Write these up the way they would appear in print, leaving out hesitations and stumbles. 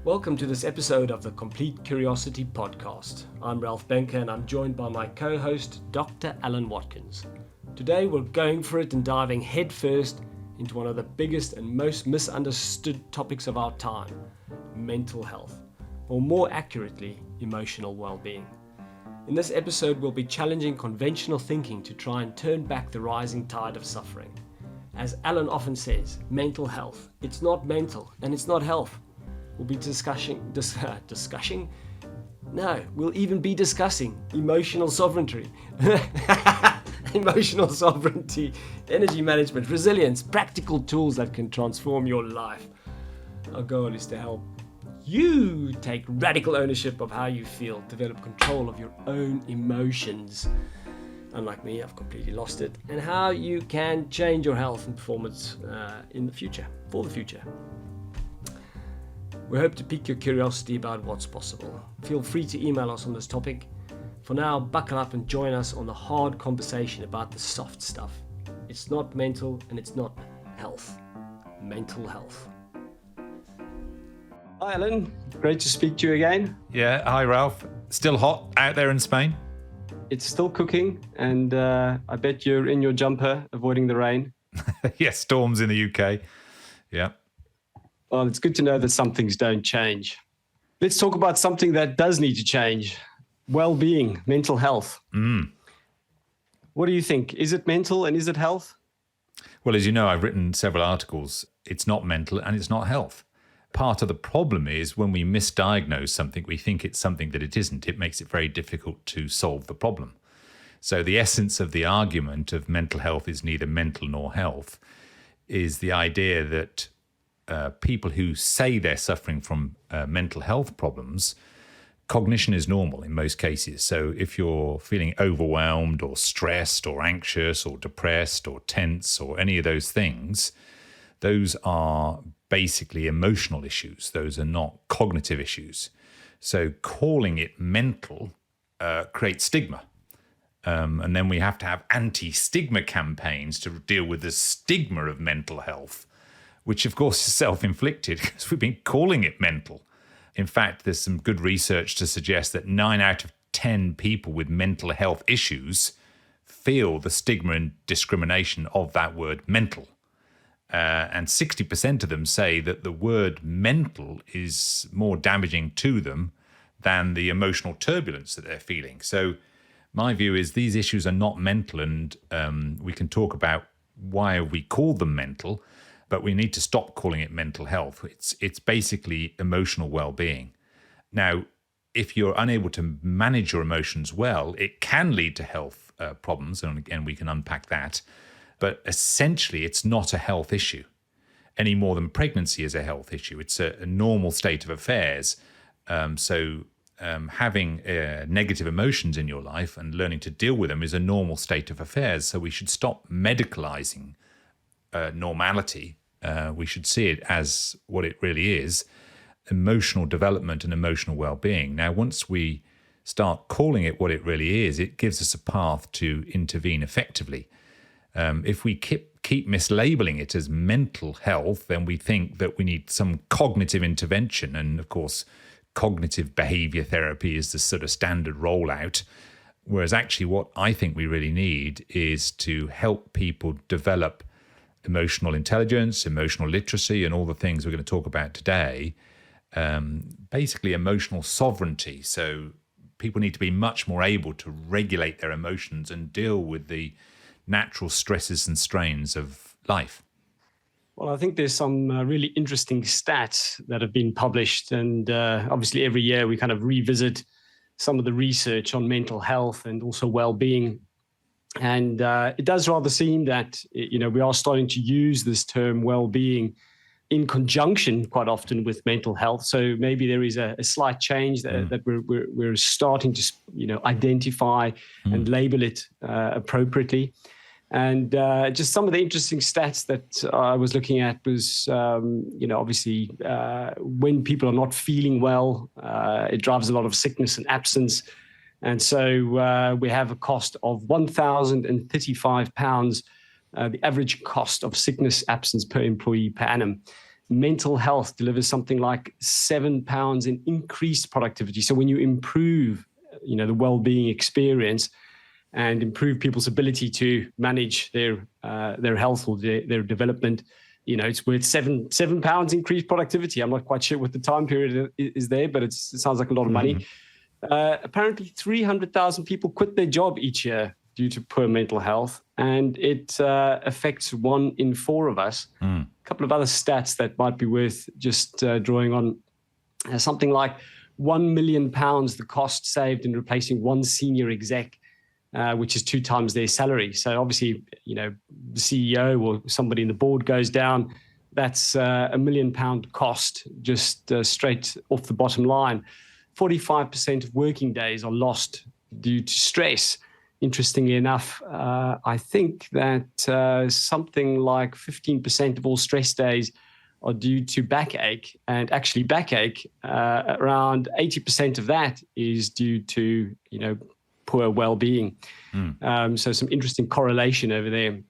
Welcome to this episode of the Complete Curiosity Podcast. I'm Ralph Behnke and I'm joined by my co-host, Dr. Alan Watkins. Today we're going for it and diving headfirst into one of the biggest and most misunderstood topics of our time, mental health, or more accurately, emotional well-being. In this episode we'll be challenging conventional thinking to try and turn back the rising tide of suffering. As Alan often says, mental health, it's not mental and it's not health. We'll be we'll even be discussing emotional sovereignty, energy management, resilience, practical tools that can transform your life. Our goal is to help you take radical ownership of how you feel, develop control of your own emotions. Unlike me, I've completely lost it, and how you can change your health and performance for the future. We hope to pique your curiosity about what's possible. Feel free to email us on this topic. For now, buckle up and join us on the hard conversation about the soft stuff. It's not mental and it's not health. Mental health. Hi Alan, great to speak to you again. Yeah, hi Ralph. Still hot out there in Spain? It's still cooking and I bet you're in your jumper avoiding the rain. Yes, storms in the UK. Yeah. Well, it's good to know that some things don't change. Let's talk about something that does need to change. Well-being, mental health. What do you think? Is it mental and is it health? Well, as you know, I've written several articles. It's not mental and it's not health. Part of the problem is when we misdiagnose something, we think it's something that it isn't. It makes it very difficult to solve the problem. So the essence of the argument of mental health is neither mental nor health is the idea that people who say they're suffering from mental health problems, cognition is normal in most cases. So if you're feeling overwhelmed or stressed or anxious or depressed or tense or any of those things, those are basically emotional issues. Those are not cognitive issues. So calling it mental creates stigma. And then we have to have anti-stigma campaigns to deal with the stigma of mental health, which of course is self-inflicted because we've been calling it mental. In fact, there's some good research to suggest that 9 out of 10 people with mental health issues feel the stigma and discrimination of that word mental. And 60% of them say that the word mental is more damaging to them than the emotional turbulence that they're feeling. So my view is these issues are not mental, and we can talk about why we call them mental, but we need to stop calling it mental health. It's basically emotional well-being. Now, if you're unable to manage your emotions well, it can lead to health problems, and again, we can unpack that. But essentially, it's not a health issue any more than pregnancy is a health issue. It's a normal state of affairs. So having negative emotions in your life and learning to deal with them is a normal state of affairs. So we should stop medicalizing normality. We should see it as what it really is, emotional development and emotional well-being. Now, once we start calling it what it really is, it gives us a path to intervene effectively. If we keep mislabeling it as mental health, then we think that we need some cognitive intervention. And of course, cognitive behavior therapy is the sort of standard rollout. Whereas actually what I think we really need is to help people develop emotional intelligence, emotional literacy, and all the things we're going to talk about today. Basically emotional sovereignty. So people need to be much more able to regulate their emotions and deal with the natural stresses and strains of life. Well, I think there's some really interesting stats that have been published, and obviously every year we kind of revisit some of the research on mental health and also well-being. And it does rather seem that, we are starting to use this term well-being in conjunction quite often with mental health. So maybe there is a slight change that we're starting to, identify and label it appropriately. And just some of the interesting stats that I was looking at was, obviously when people are not feeling well, it drives a lot of sickness and absence. And so we have a cost of £1,035, the average cost of sickness absence per employee per annum. mental health delivers something like £7 in increased productivity. So when you improve, the well-being experience and improve people's ability to manage their health or their development, it's worth £7 increased productivity. I'm not quite sure what the time period is there, but it sounds like a lot of money. Apparently 300,000 people quit their job each year due to poor mental health, and it affects 1 in 4 of us. A couple of other stats that might be worth just drawing on. Something like £1 million, the cost saved in replacing one senior exec, which is 2 times their salary. So obviously, the CEO or somebody in the board goes down, that's £1 million cost just straight off the bottom line. 45% of working days are lost due to stress. Interestingly enough, I think that something like 15% of all stress days are due to backache, and actually backache, around 80% of that is due to, poor well-being. So some interesting correlation over there.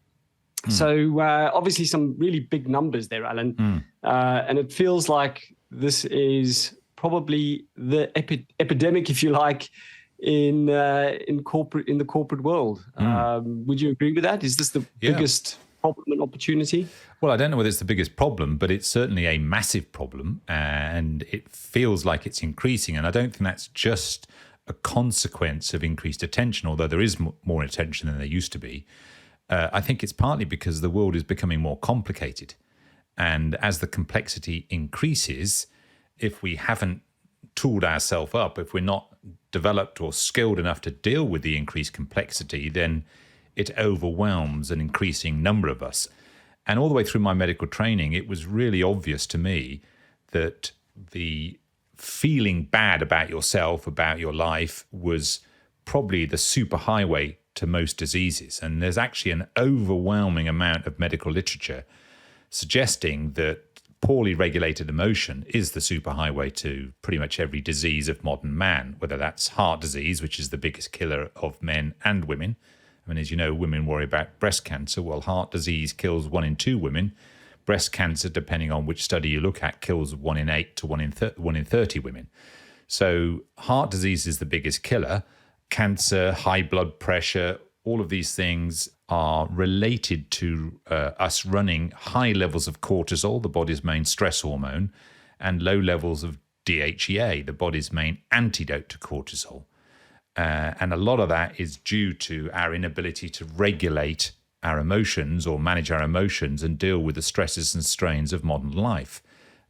So obviously some really big numbers there, Alan, and it feels like this is probably the epidemic, if you like, in the corporate world. Would you agree with that? Is this the biggest problem and opportunity? Well, I don't know whether it's the biggest problem, but it's certainly a massive problem, and it feels like it's increasing. And I don't think that's just a consequence of increased attention, although there is more attention than there used to be. I think it's partly because the world is becoming more complicated. And as the complexity increases, if we haven't tooled ourselves up, if we're not developed or skilled enough to deal with the increased complexity, then it overwhelms an increasing number of us. And all the way through my medical training, it was really obvious to me that the feeling bad about yourself, about your life, was probably the superhighway to most diseases. And there's actually an overwhelming amount of medical literature suggesting that poorly regulated emotion is the superhighway to pretty much every disease of modern man, whether that's heart disease, which is the biggest killer of men and women. I mean, as you know, women worry about breast cancer. Well, heart disease kills 1 in 2 women. Breast cancer, depending on which study you look at, kills 1 in 8 to 1 in 30 women. So heart disease is the biggest killer. Cancer, high blood pressure, all of these things are related to us running high levels of cortisol, the body's main stress hormone, and low levels of DHEA, the body's main antidote to cortisol. And a lot of that is due to our inability to regulate our emotions or manage our emotions and deal with the stresses and strains of modern life.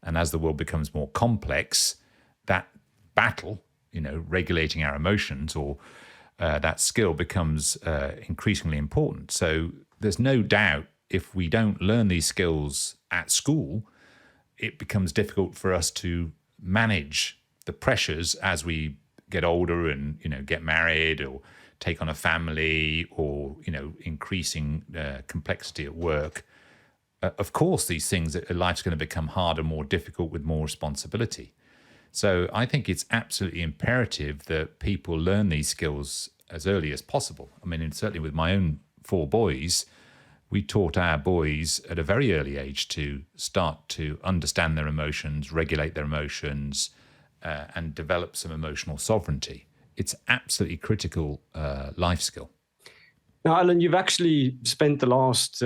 And as the world becomes more complex, that battle, regulating our emotions or that skill becomes increasingly important. So there's no doubt if we don't learn these skills at school, it becomes difficult for us to manage the pressures as we get older and, get married or take on a family or, increasing complexity at work. Of course, these things, life's going to become harder, more difficult with more responsibility. So I think it's absolutely imperative that people learn these skills as early as possible. I mean, and certainly with my own 4 boys, we taught our boys at a very early age to start to understand their emotions, regulate their emotions, and develop some emotional sovereignty. It's absolutely critical life skill. Now, Alan, you've actually spent the last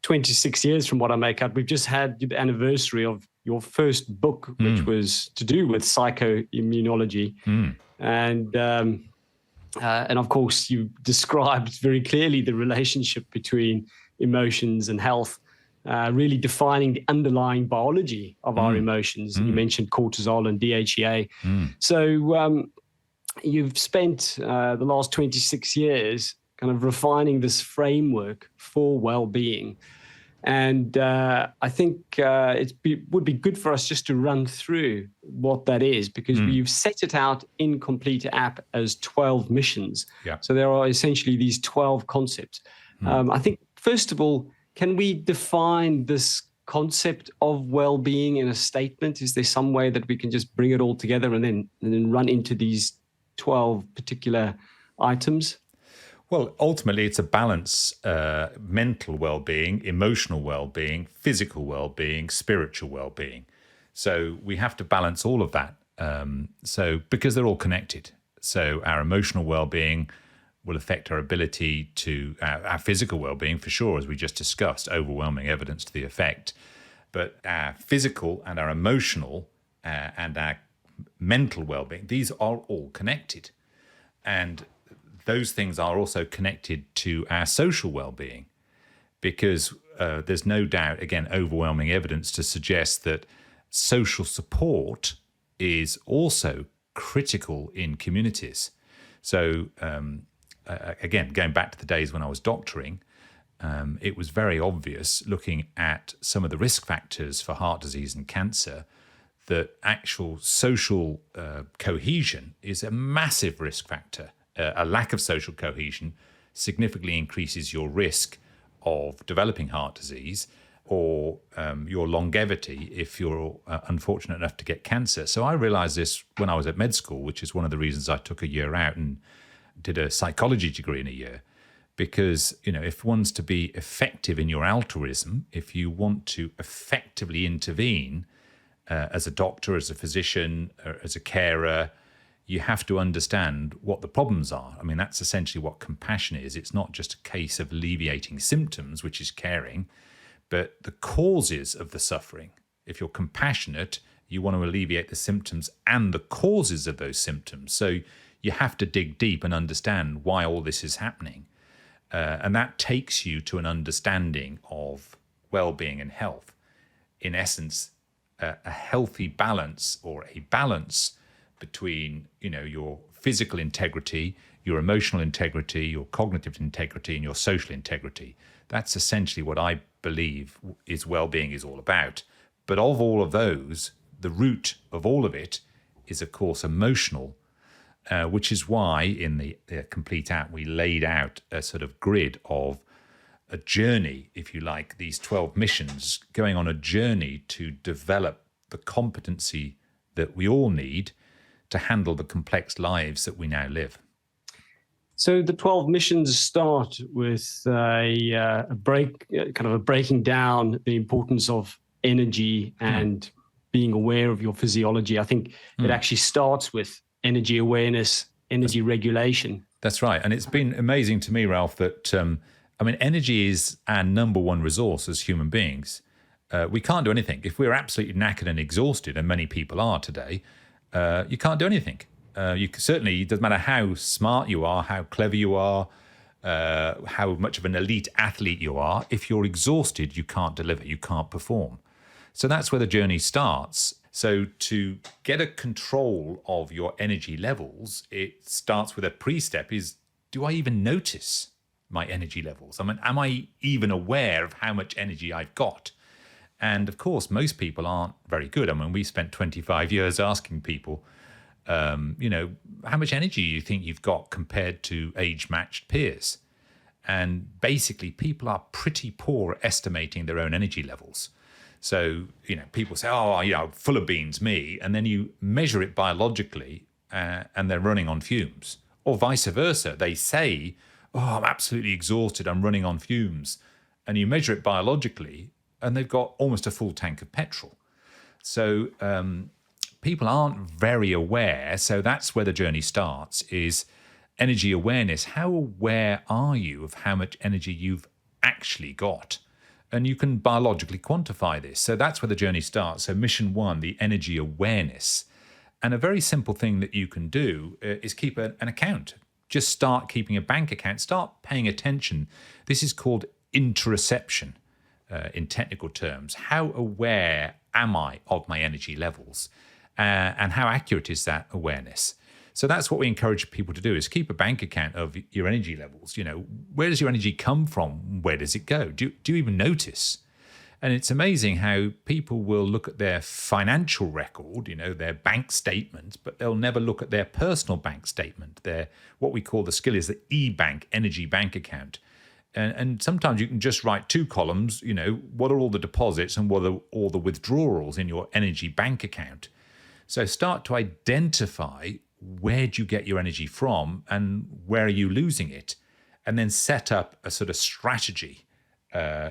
26 years, from what I make out. We've just had the anniversary of your first book, which was to do with psychoimmunology. And of course, you described very clearly the relationship between emotions and health, really defining the underlying biology of our emotions. You mentioned cortisol and DHEA. So you've spent the last 26 years kind of refining this framework for well-being. And I think would be good for us just to run through what that is, because we've set it out in Complete App as 12 missions. Yeah. So there are essentially these 12 concepts. I think, first of all, can we define this concept of well-being in a statement? Is there some way that we can just bring it all together and then run into these 12 particular items? Well, ultimately, it's a balance: mental well-being, emotional well-being, physical well-being, spiritual well-being. So we have to balance all of that. Because they're all connected. So our emotional well-being will affect our ability to our physical well-being, for sure, as we just discussed, overwhelming evidence to the effect. But our physical and our emotional and our mental well-being, these are all connected. And those things are also connected to our social well-being, because there's no doubt, again, overwhelming evidence to suggest that social support is also critical in communities. So again, going back to the days when I was doctoring, it was very obvious, looking at some of the risk factors for heart disease and cancer, that actual social cohesion is a massive risk factor. A lack of social cohesion significantly increases your risk of developing heart disease, or your longevity if you're unfortunate enough to get cancer. So I realized this when I was at med school, which is one of the reasons I took a year out and did a psychology degree in a year. Because, if one's to be effective in your altruism, if you want to effectively intervene as a doctor, as a physician, or as a carer, you have to understand what the problems are. I mean, that's essentially what compassion is. It's not just a case of alleviating symptoms, which is caring, but the causes of the suffering. If you're compassionate, you want to alleviate the symptoms and the causes of those symptoms. So you have to dig deep and understand why all this is happening. And that takes you to an understanding of well-being and health. In essence, a healthy balance, or a balance between, your physical integrity, your emotional integrity, your cognitive integrity, and your social integrity. That's essentially what I believe is well-being is all about. But of all of those, the root of all of it is, of course, emotional, which is why in the Complete App we laid out a sort of grid of a journey, if you like, these 12 missions, going on a journey to develop the competency that we all need to handle the complex lives that we now live. So the 12 missions start with a breaking down the importance of energy and being aware of your physiology. I think it actually starts with energy awareness, energy regulation. That's right. And it's been amazing to me, Ralph, that, energy is our number one resource as human beings. We can't do anything. If we're absolutely knackered and exhausted, and many people are today, you can't do anything. Certainly, it doesn't matter how smart you are, how clever you are, how much of an elite athlete you are. If you're exhausted, you can't deliver, you can't perform. So that's where the journey starts. So to get a control of your energy levels, it starts with a pre-step is, do I even notice my energy levels? I mean, am I even aware of how much energy I've got? And of course, most people aren't very good. I mean, we spent 25 years asking people, how much energy do you think you've got compared to age-matched peers? And basically, people are pretty poor at estimating their own energy levels. So, people say, full of beans, me. And then you measure it biologically and they're running on fumes. Or vice versa. They say, I'm absolutely exhausted, I'm running on fumes. And you measure it biologically and they've got almost a full tank of petrol. So people aren't very aware. So that's where the journey starts, is energy awareness. How aware are you of how much energy you've actually got? And you can biologically quantify this. So that's where the journey starts. So mission 1, the energy awareness. And a very simple thing that you can do is keep an account. Just start keeping a bank account. Start paying attention. This is called interoception in technical terms. How aware am I of my energy levels? And how accurate is that awareness? So that's what we encourage people to do, is keep a bank account of your energy levels. Where does your energy come from? Where does it go? Do you even notice? And it's amazing how people will look at their financial record, their bank statement, but they'll never look at their personal bank statement. What we call the skill is the e-bank, energy bank account. And sometimes you can just write 2 columns, what are all the deposits and what are all the withdrawals in your energy bank account. So start to identify, where do you get your energy from and where are you losing it? and then set up a sort of strategy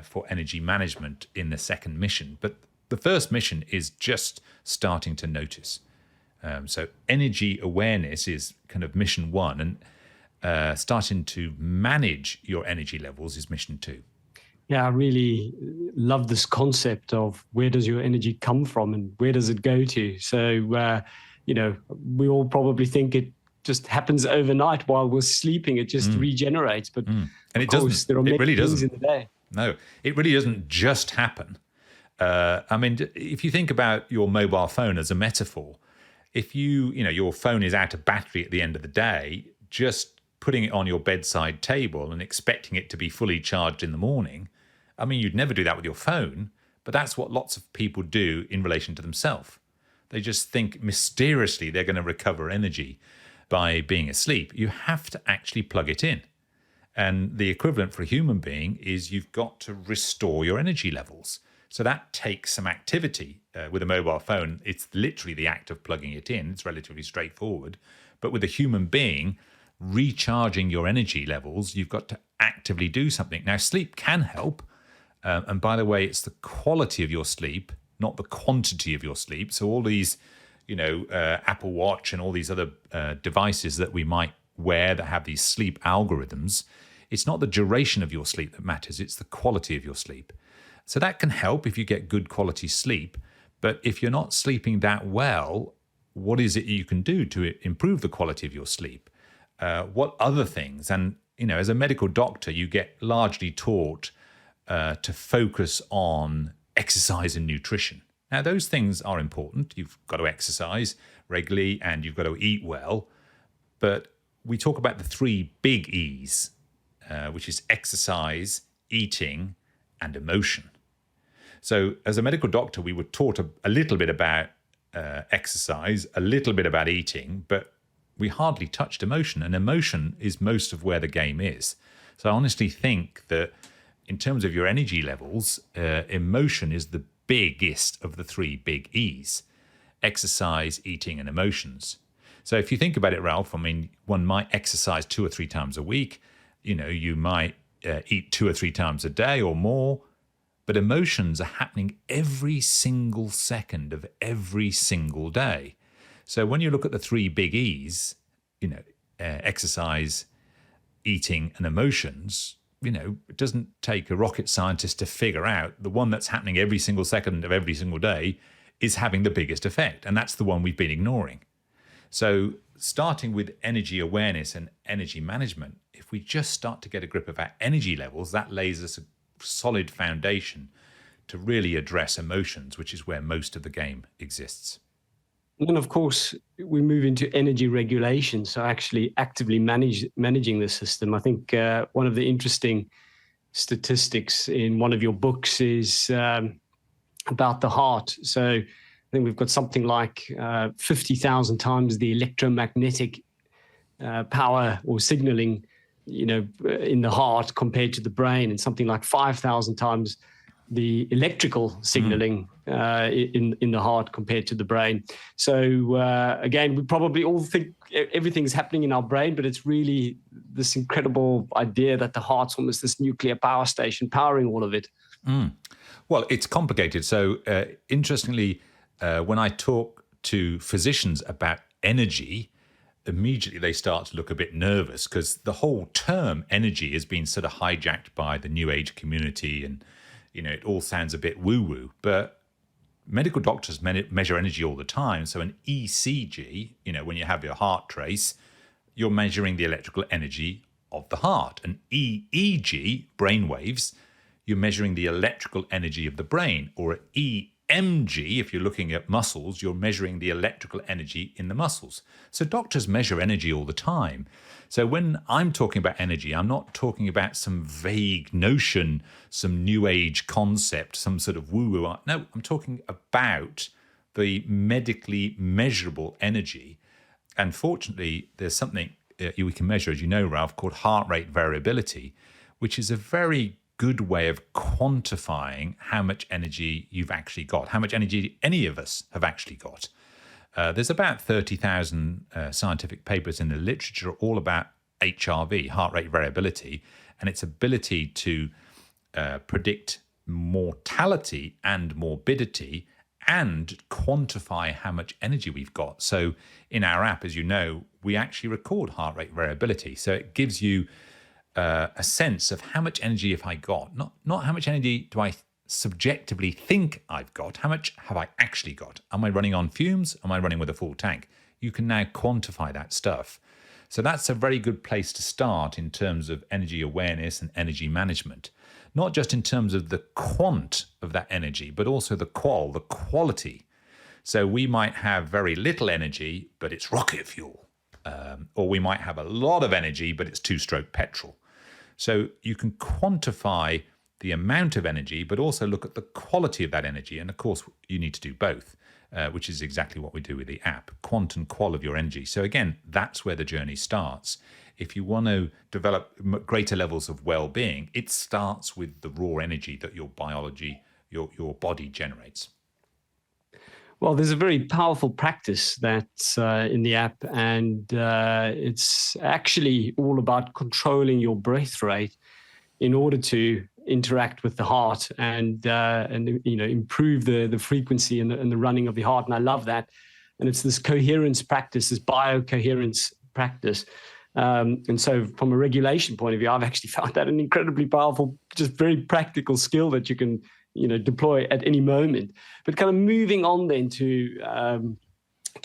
for energy management in the second mission. But the first mission is just starting to notice. So energy awareness is kind of mission 1, and starting to manage your energy levels is mission 2. Yeah, I really love this concept of where does your energy come from and where does it go to? So, we all probably think it just happens overnight while we're sleeping. It just regenerates. But And of it course, doesn't. there are many really things doesn't. in the day. No, it really doesn't just happen. I mean, if you think about your mobile phone as a metaphor, if your phone is out of battery at the end of the day, just putting it on your bedside table and expecting it to be fully charged in the morning, I mean, you'd never do that with your phone, but that's what lots of people do in relation to themselves. They just think mysteriously they're going to recover energy by being asleep. You have to actually plug it in. And the equivalent for a human being is you've got to restore your energy levels. So that takes some activity. With a mobile phone, it's literally the act of plugging it in. It's relatively straightforward. But with a human being, recharging your energy levels, you've got to actively do something. Now, sleep can help. And by the way, it's the quality of your sleep, not the quantity of your sleep. So all these, Apple Watch and all these other devices that we might wear that have these sleep algorithms, it's not the duration of your sleep that matters. It's the quality of your sleep. So that can help if you get good quality sleep. But if you're not sleeping that well, what is it you can do to improve the quality of your sleep? What other things? And, as a medical doctor, you get largely taught to focus on exercise and nutrition. Now, those things are important. You've got to exercise regularly and you've got to eat well. But we talk about the 3 big E's, which is exercise, eating, and emotion. So as a medical doctor, we were taught a little bit about exercise, a little bit about eating, but we hardly touched emotion. And emotion is most of where the game is. So I honestly think that in terms of your energy levels, emotion is the biggest of the 3 big E's: exercise, eating, and emotions. So if you think about it, Ralph, I mean, one might exercise 2 or 3 times a week. You might eat 2 or 3 times a day or more. But emotions are happening every single second of every single day. So when you look at the 3 big E's, exercise, eating, and emotions, it doesn't take a rocket scientist to figure out the one that's happening every single second of every single day is having the biggest effect. And that's the one we've been ignoring. So starting with energy awareness and energy management, if we just start to get a grip of our energy levels, that lays us a solid foundation to really address emotions, which is where most of the game exists. And then, of course, we move into energy regulation. So actually actively managing the system. I think one of the interesting statistics in one of your books is about the heart. So I think we've got something like 50,000 times the electromagnetic power or signaling, in the heart compared to the brain, and something like 5,000 times the electrical signaling in the heart compared to the brain. So again, we probably all think everything's happening in our brain, but it's really this incredible idea that the heart's almost this nuclear power station powering all of it. Well, it's complicated. So interestingly, when I talk to physicians about energy, immediately they start to look a bit nervous because the whole term energy has been sort of hijacked by the New Age community, and it all sounds a bit woo-woo. But medical doctors measure energy all the time. So an ECG, when you have your heart trace, you're measuring the electrical energy of the heart. An EEG, brain waves, you're measuring the electrical energy of the brain. Or EMG, if you're looking at muscles, you're measuring the electrical energy in the muscles. So doctors measure energy all the time. So when I'm talking about energy, I'm not talking about some vague notion, some new age concept, some sort of woo-woo. No, I'm talking about the medically measurable energy. And fortunately, there's something we can measure, as you know, Ralph, called heart rate variability, which is a very good way of quantifying how much energy you've actually got, how much energy any of us have actually got. There's about 30,000 scientific papers in the literature all about HRV, heart rate variability, and its ability to predict mortality and morbidity and quantify how much energy we've got. So in our app, as you know, we actually record heart rate variability. So it gives you a sense of how much energy have I got, not how much energy do I subjectively think I've got, how much have I actually got? Am I running on fumes? Am I running with a full tank? You can now quantify that stuff. So that's a very good place to start in terms of energy awareness and energy management, not just in terms of the quant of that energy, but also the quality. So we might have very little energy, but it's rocket fuel. Or we might have a lot of energy, but it's two-stroke petrol. So you can quantify the amount of energy, but also look at the quality of that energy. And of course, you need to do both, which is exactly what we do with the app, quant and qual of your energy. So again, that's where the journey starts. If you want to develop greater levels of well-being, it starts with the raw energy that your biology, your body generates. Well, there's a very powerful practice that's in the app, and it's actually all about controlling your breath rate in order to interact with the heart and improve the frequency and the running of the heart. And I love that. And it's this coherence practice, this biocoherence practice. And so from a regulation point of view, I've actually found that an incredibly powerful, just very practical skill that you can deploy at any moment. But kind of moving on then to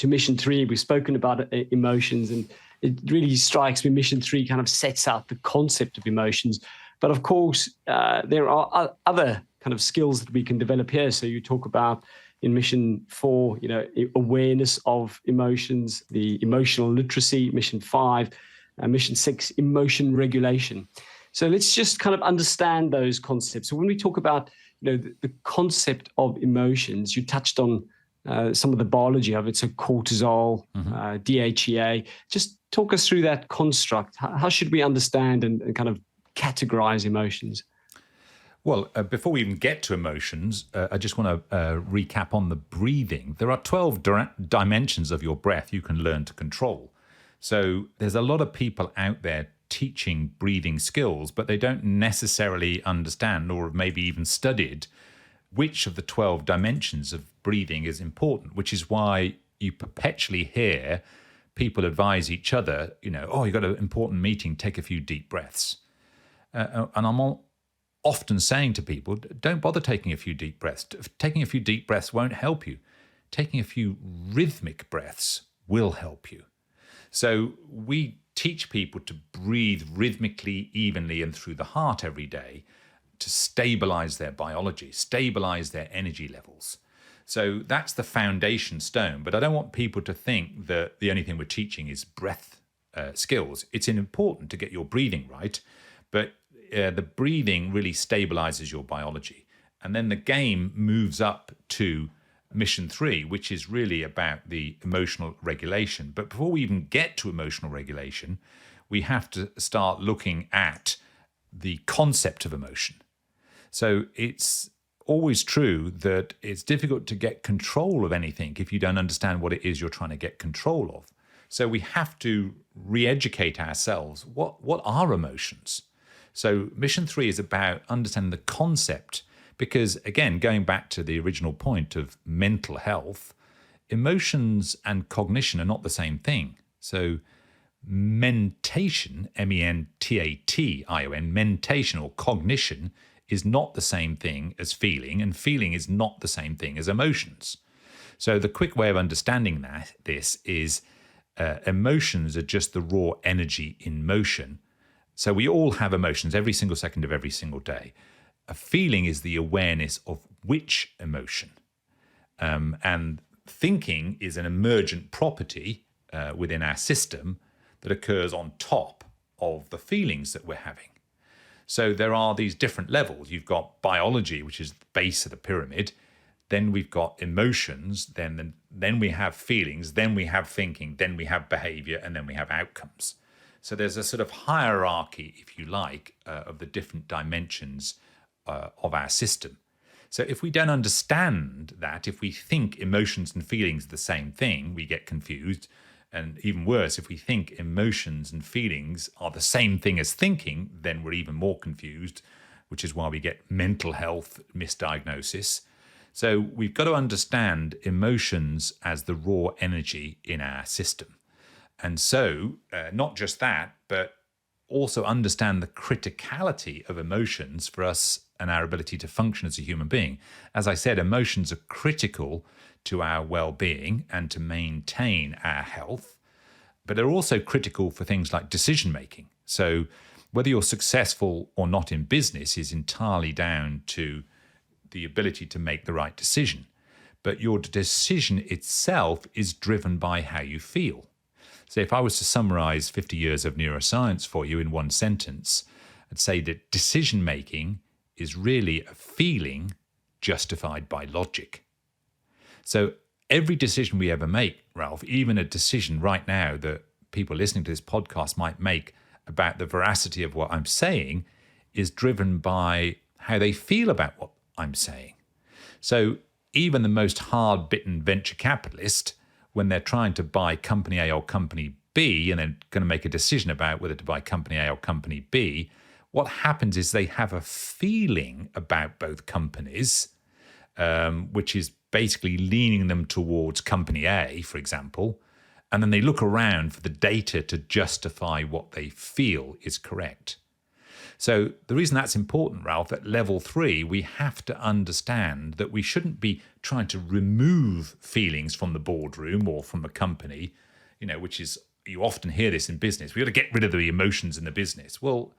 mission 3, we've spoken about emotions, and it really strikes me mission 3 kind of sets out the concept of emotions. But of course, there are other kind of skills that we can develop here. So you talk about in mission 4, awareness of emotions, the emotional literacy, mission 5, mission 6, emotion regulation. So let's just kind of understand those concepts. So when we talk about the concept of emotions, you touched on some of the biology of it, so cortisol, DHEA. Just talk us through that construct. How should we understand and kind of categorize emotions? Well, before we even get to emotions, I just want to recap on the breathing. There are 12 dimensions of your breath you can learn to control. So there's a lot of people out there teaching breathing skills, but they don't necessarily understand or have maybe even studied which of the 12 dimensions of breathing is important, which is why you perpetually hear people advise each other, you've got an important meeting, take a few deep breaths. And I'm often saying to people, don't bother taking a few deep breaths. Taking a few deep breaths won't help you. Taking a few rhythmic breaths will help you. So we teach people to breathe rhythmically, evenly, and through the heart every day to stabilize their biology, stabilize their energy levels. So that's the foundation stone. But I don't want people to think that the only thing we're teaching is breath skills. It's important to get your breathing right, but the breathing really stabilizes your biology. And then the game moves up to mission 3, which is really about the emotional regulation. But before we even get to emotional regulation, we have to start looking at the concept of emotion. So it's always true that it's difficult to get control of anything if you don't understand what it is you're trying to get control of. So we have to re-educate ourselves. What are emotions? So mission 3 is about understanding the concept, because again, going back to the original point of mental health, emotions and cognition are not the same thing. So mentation, mentation, mentation or cognition is not the same thing as feeling, and feeling is not the same thing as emotions. So the quick way of understanding this is emotions are just the raw energy in motion. So we all have emotions every single second of every single day. A feeling is the awareness of which emotion. And thinking is an emergent property within our system that occurs on top of the feelings that we're having. So there are these different levels. You've got biology, which is the base of the pyramid. Then we've got emotions. Then we have feelings. Then we have thinking. Then we have behavior. And then we have outcomes. So there's a sort of hierarchy, if you like, of the different dimensions of our system. So if we don't understand that, if we think emotions and feelings are the same thing, we get confused. And even worse, if we think emotions and feelings are the same thing as thinking, then we're even more confused, which is why we get mental health misdiagnosis. So we've got to understand emotions as the raw energy in our system. And so not just that, but also understand the criticality of emotions for us and our ability to function as a human being. As I said, emotions are critical to our well-being and to maintain our health, but they're also critical for things like decision-making. So whether you're successful or not in business is entirely down to the ability to make the right decision. But your decision itself is driven by how you feel. So if I was to summarize 50 years of neuroscience for you in one sentence, I'd say that decision-making is really a feeling justified by logic. So every decision we ever make, Ralph, even a decision right now that people listening to this podcast might make about the veracity of what I'm saying, is driven by how they feel about what I'm saying. So even the most hard-bitten venture capitalist, when they're trying to buy company A or company B, and they're going to make a decision about whether to buy company A or company B, what happens is they have a feeling about both companies, which is basically leaning them towards company A, for example, and then they look around for the data to justify what they feel is correct. So the reason that's important, Ralph, at level 3, we have to understand that we shouldn't be trying to remove feelings from the boardroom or from the company, which is, you often hear this in business. We've got to get rid of the emotions in the business. Well,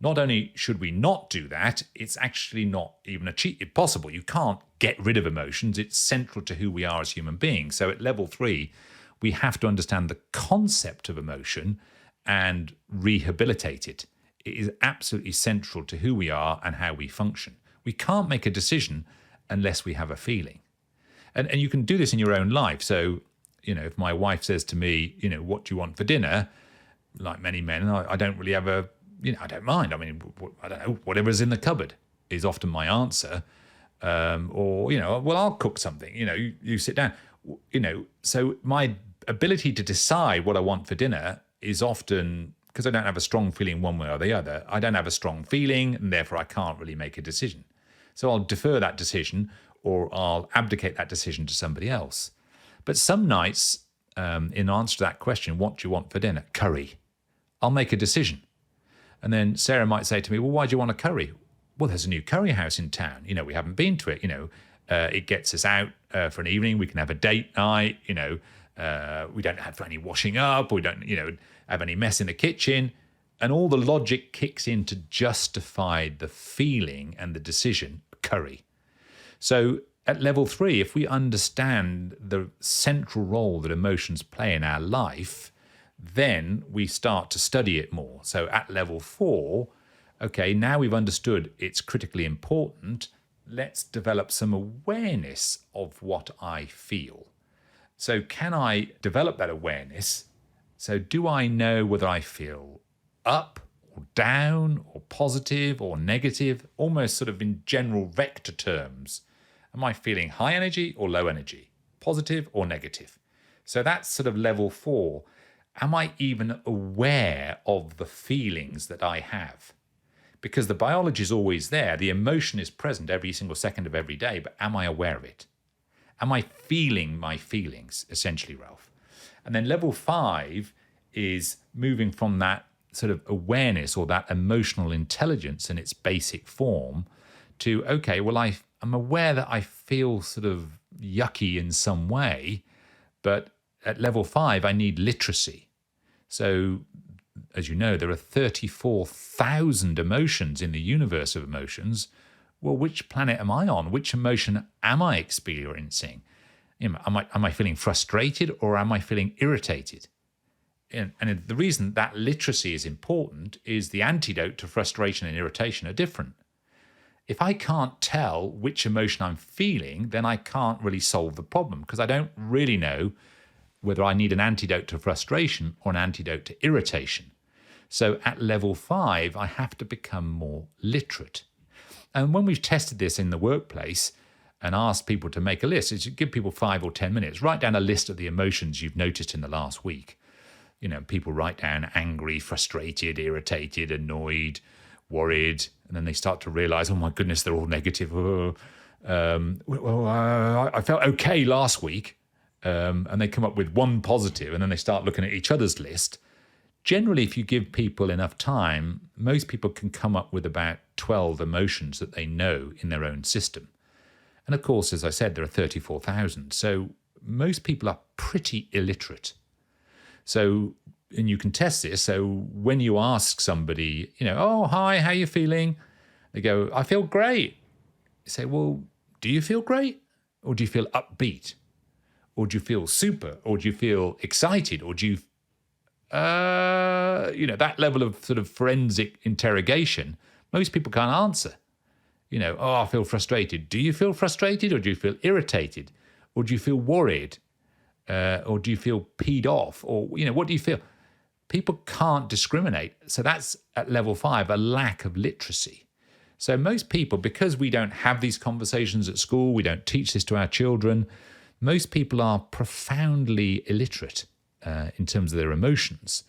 not only should we not do that, it's actually not even possible. You can't get rid of emotions. It's central to who we are as human beings. So at level 3, we have to understand the concept of emotion and rehabilitate it. It is absolutely central to who we are and how we function. We can't make a decision unless we have a feeling. And you can do this in your own life. So, if my wife says to me, what do you want for dinner? Like many men, I don't really have I don't mind. I mean, I don't know, whatever's in the cupboard is often my answer. Well, I'll cook something, you sit down, So my ability to decide what I want for dinner is often, because I don't have a strong feeling one way or the other, I don't have a strong feeling, and therefore I can't really make a decision. So I'll defer that decision, or I'll abdicate that decision to somebody else. But some nights, in answer to that question, what do you want for dinner? Curry. I'll make a decision. And then Sarah might say to me, well, why do you want a curry? Well, there's a new curry house in town. We haven't been to it. It gets us out for an evening. We can have a date night. We don't have any washing up. We don't, have any mess in the kitchen. And all the logic kicks in to justify the feeling and the decision, curry. So at level 3, if we understand the central role that emotions play in our life, then we start to study it more. So at level 4, okay, now we've understood it's critically important. Let's develop some awareness of what I feel. So can I develop that awareness? So do I know whether I feel up or down or positive or negative, almost sort of in general vector terms? Am I feeling high energy or low energy, positive or negative? So that's sort of level 4. Am I even aware of the feelings that I have? Because the biology is always there. The emotion is present every single second of every day, but am I aware of it? Am I feeling my feelings, essentially, Ralph? And then level 5 is moving from that sort of awareness or that emotional intelligence in its basic form to, okay, well, I'm aware that I feel sort of yucky in some way, but at level 5, I need literacy. So, as you know, there are 34,000 emotions in the universe of emotions. Well, which planet am I on? Which emotion am I experiencing? Am I feeling frustrated or am I feeling irritated? And the reason that literacy is important is the antidote to frustration and irritation are different. If I can't tell which emotion I'm feeling, then I can't really solve the problem because I don't really know whether I need an antidote to frustration or an antidote to irritation. So at level 5, I have to become more literate. And when we've tested this in the workplace, and ask people to make a list. Is you give people 5 or 10 minutes, write down a list of the emotions you've noticed in the last week. People write down angry, frustrated, irritated, annoyed, worried, and then they start to realize, oh my goodness, they're all negative. I felt okay last week. And they come up with one positive, and then they start looking at each other's list. Generally, if you give people enough time, most people can come up with about 12 emotions that they know in their own system. And of course, as I said, there are 34,000. So most people are pretty illiterate. So, and you can test this. So when you ask somebody, oh, hi, how you feeling? They go, I feel great. You say, well, do you feel great? Or do you feel upbeat? Or do you feel super? Or do you feel excited? Or do you, that level of sort of forensic interrogation, most people can't answer. Oh, I feel frustrated. Do you feel frustrated? Or do you feel irritated? Or do you feel worried? Or do you feel peed off? Or, what do you feel? People can't discriminate. So that's at level 5, a lack of literacy. So most people, because we don't have these conversations at school, we don't teach this to our children, most people are profoundly illiterate in terms of their emotions.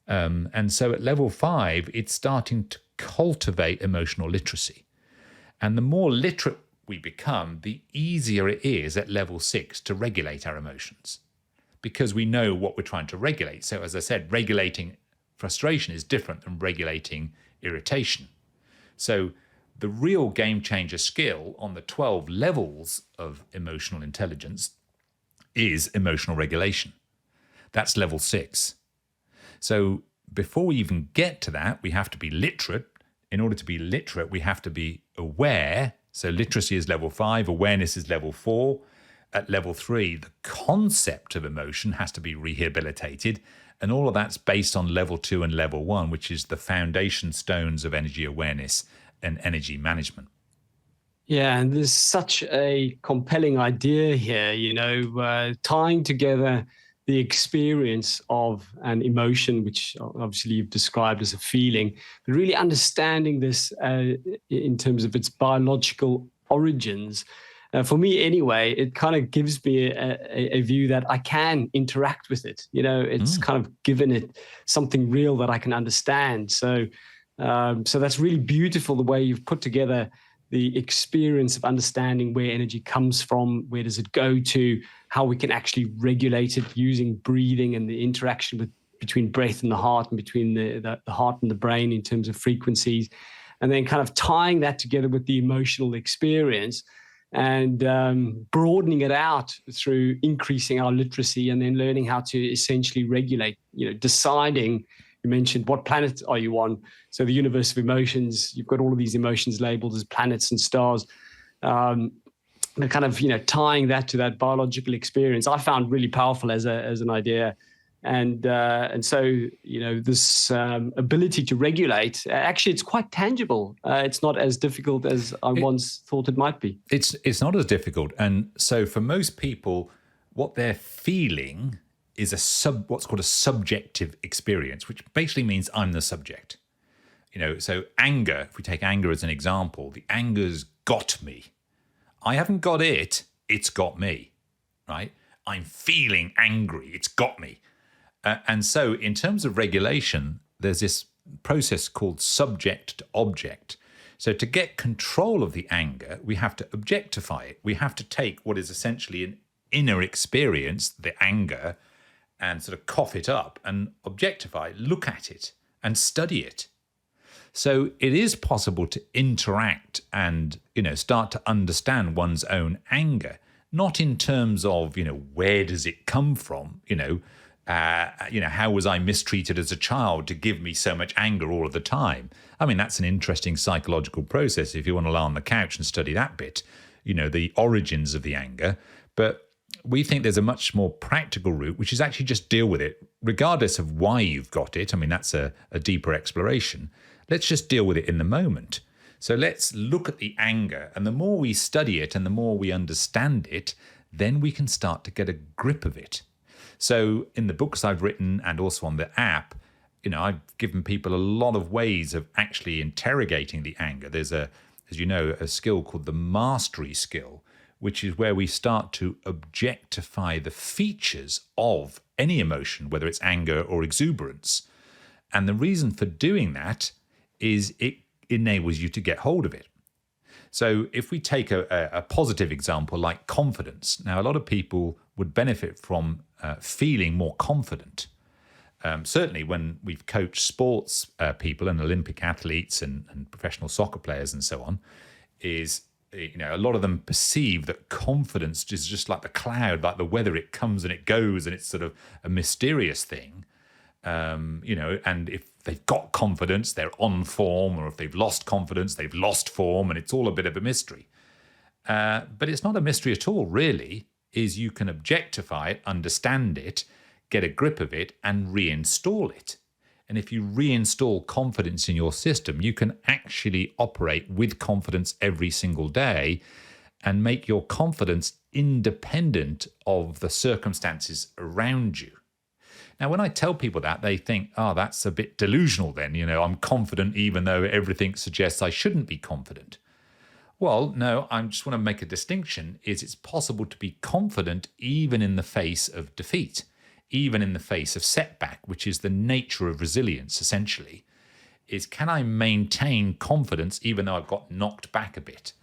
And so at level 5, it's starting to cultivate emotional literacy. And the more literate we become, the easier it is at level 6 to regulate our emotions, because we know what we're trying to regulate. So as I said, regulating frustration is different than regulating irritation. So the real game changer skill on the 12 levels of emotional intelligence is emotional regulation. That's level 6. So before we even get to that, we have to be literate. In order to be literate, we have to be aware. So literacy is level 5, awareness is level 4. At level 3, the concept of emotion has to be rehabilitated. And all of that's based on level 2 and level 1, which is the foundation stones of energy awareness and energy management. Yeah, and there's such a compelling idea here, tying together the experience of an emotion, which obviously you've described as a feeling, but really understanding this in terms of its biological origins. For me, anyway, it kind of gives me a view that I can interact with it. It's kind of given it something real that I can understand. So that's really beautiful, the way you've put together the experience of understanding where energy comes from, where does it go to, how we can actually regulate it using breathing and the interaction between breath and the heart, and between the heart and the brain in terms of frequencies, and then kind of tying that together with the emotional experience and broadening it out through increasing our literacy, and then learning how to essentially regulate, deciding. You mentioned, what planet are you on? So the universe of emotions, you've got all of these emotions labeled as planets and stars. And kind of, tying that to that biological experience, I found really powerful as an idea. And so, this ability to regulate, actually, it's quite tangible. It's not as difficult as I once thought it might be. It's not as difficult. And so for most people, what they're feeling is what's called a subjective experience, which basically means I'm the subject. So anger, if we take anger as an example, the anger's got me. I haven't got it, it's got me, right? I'm feeling angry, it's got me. And so in terms of regulation, there's this process called subject to object. So to get control of the anger, we have to objectify it. We have to take what is essentially an inner experience, the anger, and sort of cough it up and objectify, look at it and study it. So it is possible to interact and, start to understand one's own anger, not in terms of, where does it come from? How was I mistreated as a child to give me so much anger all of the time? I mean, that's an interesting psychological process if you want to lie on the couch and study that bit, the origins of the anger. But we think there's a much more practical route, which is actually just deal with it, regardless of why you've got it. I mean, that's a deeper exploration. Let's just deal with it in the moment. So let's look at the anger, and the more we study it and the more we understand it, then we can start to get a grip of it. So in the books I've written and also on the app, I've given people a lot of ways of actually interrogating the anger. There's a skill called the mastery skill, which is where we start to objectify the features of any emotion, whether it's anger or exuberance. And the reason for doing that is it enables you to get hold of it. So if we take a positive example like confidence, now a lot of people would benefit from feeling more confident. Certainly when we've coached sports people and Olympic athletes and professional soccer players and so on, is a lot of them perceive that confidence is just like the cloud, like the weather. It comes and it goes, and it's sort of a mysterious thing. And if they've got confidence, they're on form, or if they've lost confidence, they've lost form, and it's all a bit of a mystery. But it's not a mystery at all, really. Is you can objectify it, understand it, get a grip of it, and reinstall it. And if you reinstall confidence in your system, you can actually operate with confidence every single day and make your confidence independent of the circumstances around you. Now, when I tell people that, they think, oh, that's a bit delusional then. I'm confident even though everything suggests I shouldn't be confident. Well, no, I just want to make a distinction. It's possible to be confident even in the face of defeat, even in the face of setback, which is the nature of resilience, essentially, is can I maintain confidence even though I've got knocked back a bit?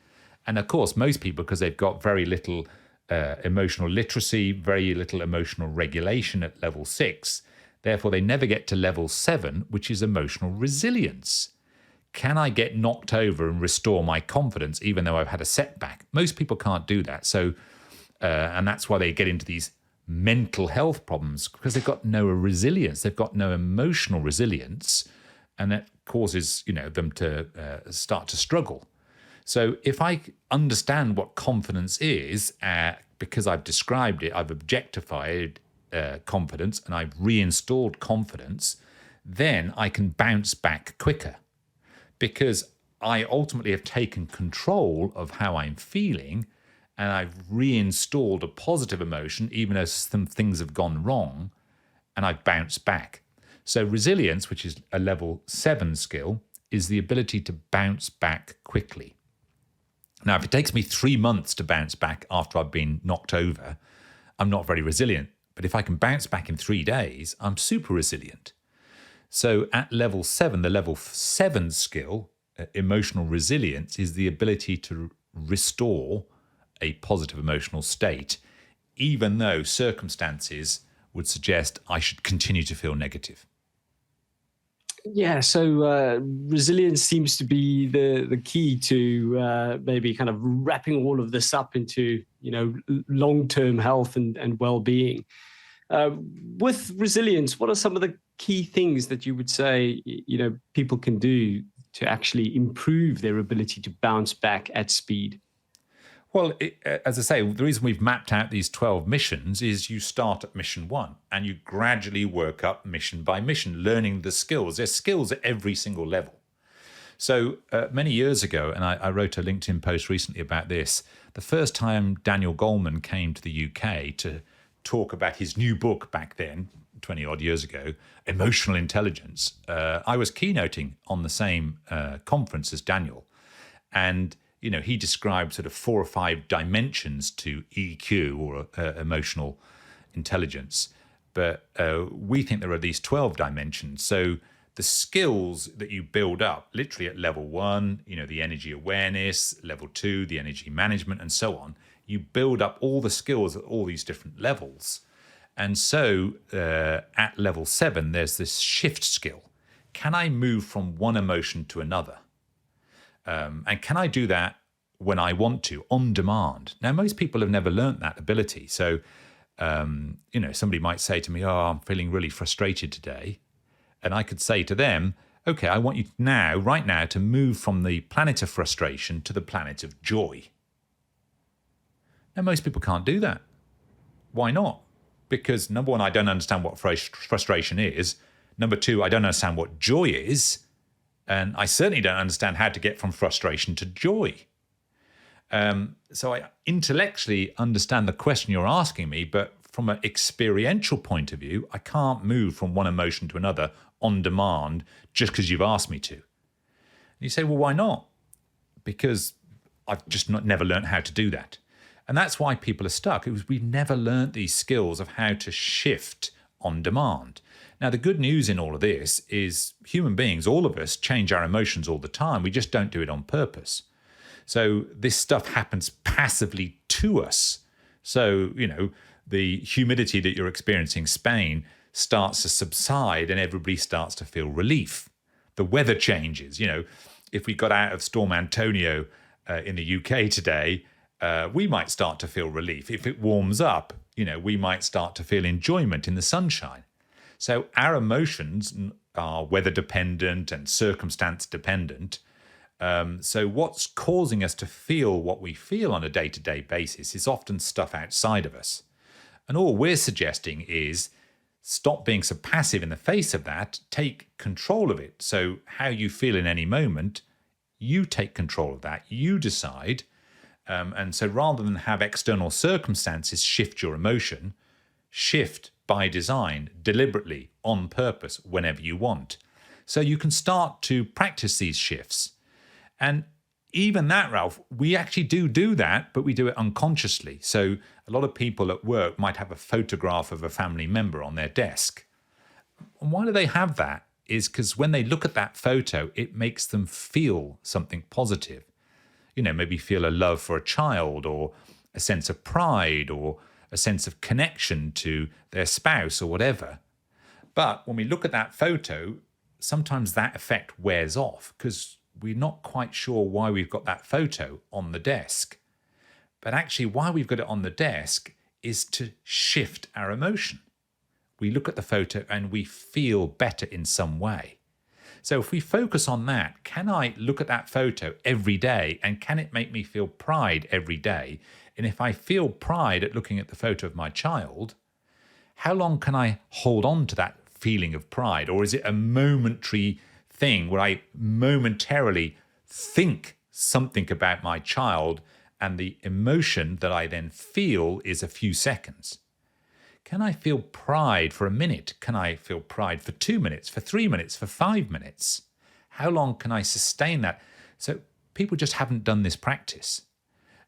And of course, most people, because they've got very little emotional literacy, very little emotional regulation at level 6, therefore they never get to level 7, which is emotional resilience. Can I get knocked over and restore my confidence even though I've had a setback? Most people can't do that. So, and that's why they get into these mental health problems, because they've got no resilience, they've got no emotional resilience, and that causes them to start to struggle. So if I understand what confidence is, because I've described it, I've objectified confidence, and I've reinstalled confidence, then I can bounce back quicker, because I ultimately have taken control of how I'm feeling, and I've reinstalled a positive emotion, even as some things have gone wrong, and I've bounced back. So resilience, which is a level 7 skill, is the ability to bounce back quickly. Now, if it takes me 3 months to bounce back after I've been knocked over, I'm not very resilient. But if I can bounce back in 3 days, I'm super resilient. So at level 7, the level 7 skill, emotional resilience, is the ability to restore a positive emotional state, even though circumstances would suggest I should continue to feel negative. Yeah, so resilience seems to be the key to maybe kind of wrapping all of this up into long-term health and well-being. With resilience, what are some of the key things that you would say people can do to actually improve their ability to bounce back at speed? Well, as I say, the reason we've mapped out these 12 missions is you start at mission 1 and you gradually work up mission by mission, learning the skills. There's skills at every single level. So many years ago, and I wrote a LinkedIn post recently about this, the first time Daniel Goleman came to the UK to talk about his new book back then, 20 odd years ago, Emotional Intelligence, I was keynoting on the same conference as Daniel. And he described sort of 4 or 5 dimensions to EQ, or emotional intelligence. But we think there are these 12 dimensions. So the skills that you build up, literally at level 1, the energy awareness, level 2, the energy management, and so on, you build up all the skills at all these different levels. And so at level 7, there's this shift skill. Can I move from one emotion to another? And can I do that when I want to, on demand? Now, most people have never learnt that ability. So, somebody might say to me, oh, I'm feeling really frustrated today. And I could say to them, okay, I want you now, right now, to move from the planet of frustration to the planet of joy. Now, most people can't do that. Why not? Because number 1, I don't understand what frustration is. Number 2, I don't understand what joy is. And I certainly don't understand how to get from frustration to joy. So I intellectually understand the question you're asking me, but from an experiential point of view, I can't move from one emotion to another on demand just because you've asked me to. And you say, well, why not? Because I've just never learned how to do that. And that's why people are stuck. It was we've never learned these skills of how to shift on demand. Now, the good news in all of this is human beings, all of us, change our emotions all the time. We just don't do it on purpose. So this stuff happens passively to us. So, the humidity that you're experiencing in Spain starts to subside and everybody starts to feel relief. The weather changes. If we got out of Storm Antonio in the UK today, we might start to feel relief. If it warms up, we might start to feel enjoyment in the sunshine. So our emotions are weather dependent and circumstance dependent. So what's causing us to feel what we feel on a day-to-day basis is often stuff outside of us. And all we're suggesting is stop being so passive in the face of that, take control of it. So how you feel in any moment, you take control of that, you decide. And so rather than have external circumstances shift your emotion, shift by design, deliberately, on purpose, whenever you want. So you can start to practice these shifts. And even that, Ralph, we actually do that, but we do it unconsciously. So a lot of people at work might have a photograph of a family member on their desk. And why do they have that? Is because when they look at that photo, it makes them feel something positive. Maybe feel a love for a child or a sense of pride or a sense of connection to their spouse or whatever. But when we look at that photo, sometimes that effect wears off because we're not quite sure why we've got that photo on the desk. But actually, why we've got it on the desk is to shift our emotion. We look at the photo and we feel better in some way. So if we focus on that, can I look at that photo every day and can it make me feel pride every day? And if I feel pride at looking at the photo of my child, how long can I hold on to that feeling of pride? Or is it a momentary thing where I momentarily think something about my child and the emotion that I then feel is a few seconds? Can I feel pride for a minute? Can I feel pride for 2 minutes, for 3 minutes, for 5 minutes? How long can I sustain that? So people just haven't done this practice.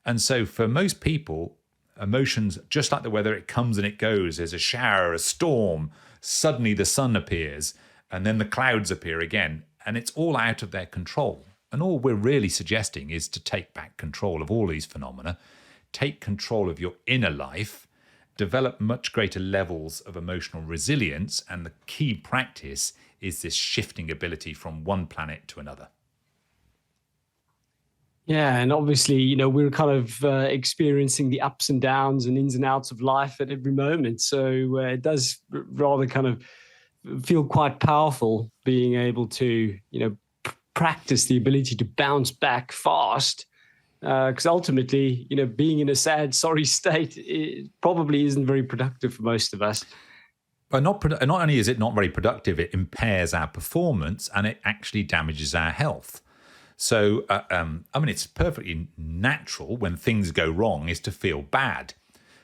And so for most people, emotions, just like the weather, it comes and it goes. There's a shower, a storm, suddenly the sun appears, and then the clouds appear again, and it's all out of their control. And all we're really suggesting is to take back control of all these phenomena, take control of your inner life, develop much greater levels of emotional resilience, and the key practice is this shifting ability from one planet to another. Yeah, and obviously, we're kind of experiencing the ups and downs and ins and outs of life at every moment. So it does rather kind of feel quite powerful being able to, practice the ability to bounce back fast. Because ultimately, being in a sad, sorry state, it probably isn't very productive for most of us. But not only is it not very productive, it impairs our performance and it actually damages our health. So, it's perfectly natural when things go wrong is to feel bad.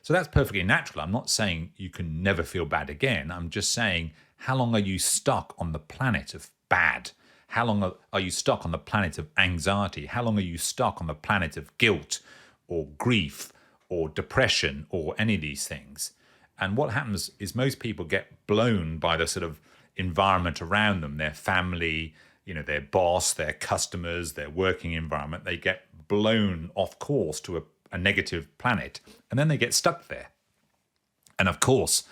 So that's perfectly natural. I'm not saying you can never feel bad again. I'm just saying, how long are you stuck on the planet of bad? How long are you stuck on the planet of anxiety? How long are you stuck on the planet of guilt or grief or depression or any of these things? And what happens is most people get blown by the sort of environment around them, their family, their boss, their customers, their working environment. They get blown off course to a negative planet, and then they get stuck there. And of course,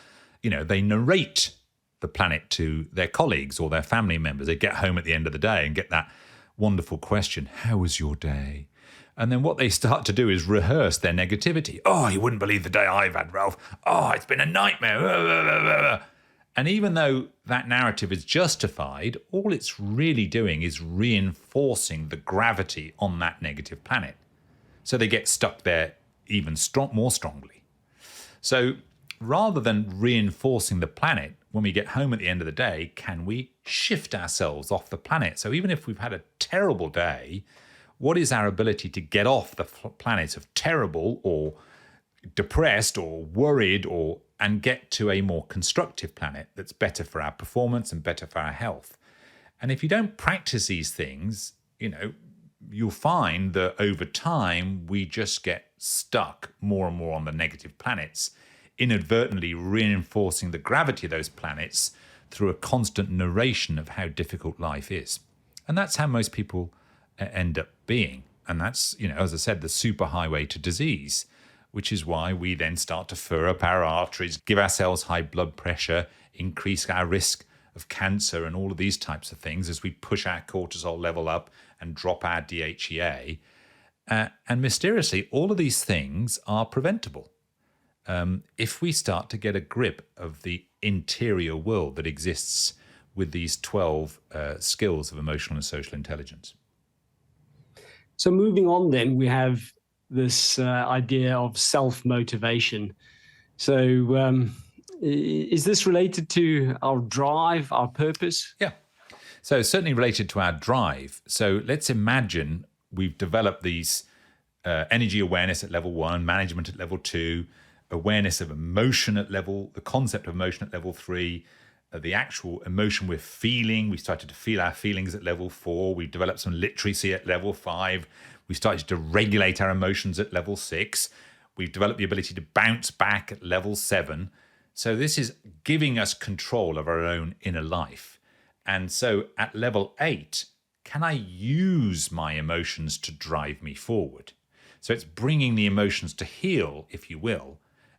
they narrate the planet to their colleagues or their family members. They get home at the end of the day and get that wonderful question, how was your day? And then what they start to do is rehearse their negativity. Oh, you wouldn't believe the day I've had, Ralph. Oh, it's been a nightmare. And even though that narrative is justified, all it's really doing is reinforcing the gravity on that negative planet. So they get stuck there even more strongly. So rather than reinforcing the planet, when we get home at the end of the day, can we shift ourselves off the planet? So even if we've had a terrible day, what is our ability to get off the planet of terrible or depressed or worried and get to a more constructive planet that's better for our performance and better for our health? And if you don't practice these things, you'll find that over time, we just get stuck more and more on the negative planets, inadvertently reinforcing the gravity of those planets through a constant narration of how difficult life is. And that's how most people end up being. And that's, as I said, the superhighway to disease, which is why we then start to fur up our arteries, give ourselves high blood pressure, increase our risk of cancer and all of these types of things as we push our cortisol level up and drop our DHEA. And mysteriously, all of these things are preventable if we start to get a grip of the interior world that exists with these 12 skills of emotional and social intelligence. So moving on then, we have this idea of self-motivation. So is this related to our drive, our purpose? Yeah. So certainly related to our drive. So let's imagine we've developed these energy awareness at level 1, management at level 2, awareness of emotion at the concept of emotion at level 3, the actual emotion we're feeling. We started to feel our feelings at level 4. We've developed some literacy at level 5. We started to regulate our emotions at level 6. We've developed the ability to bounce back at level 7. So this is giving us control of our own inner life. And so at level 8, can I use my emotions to drive me forward? So it's bringing the emotions to heal, if you will,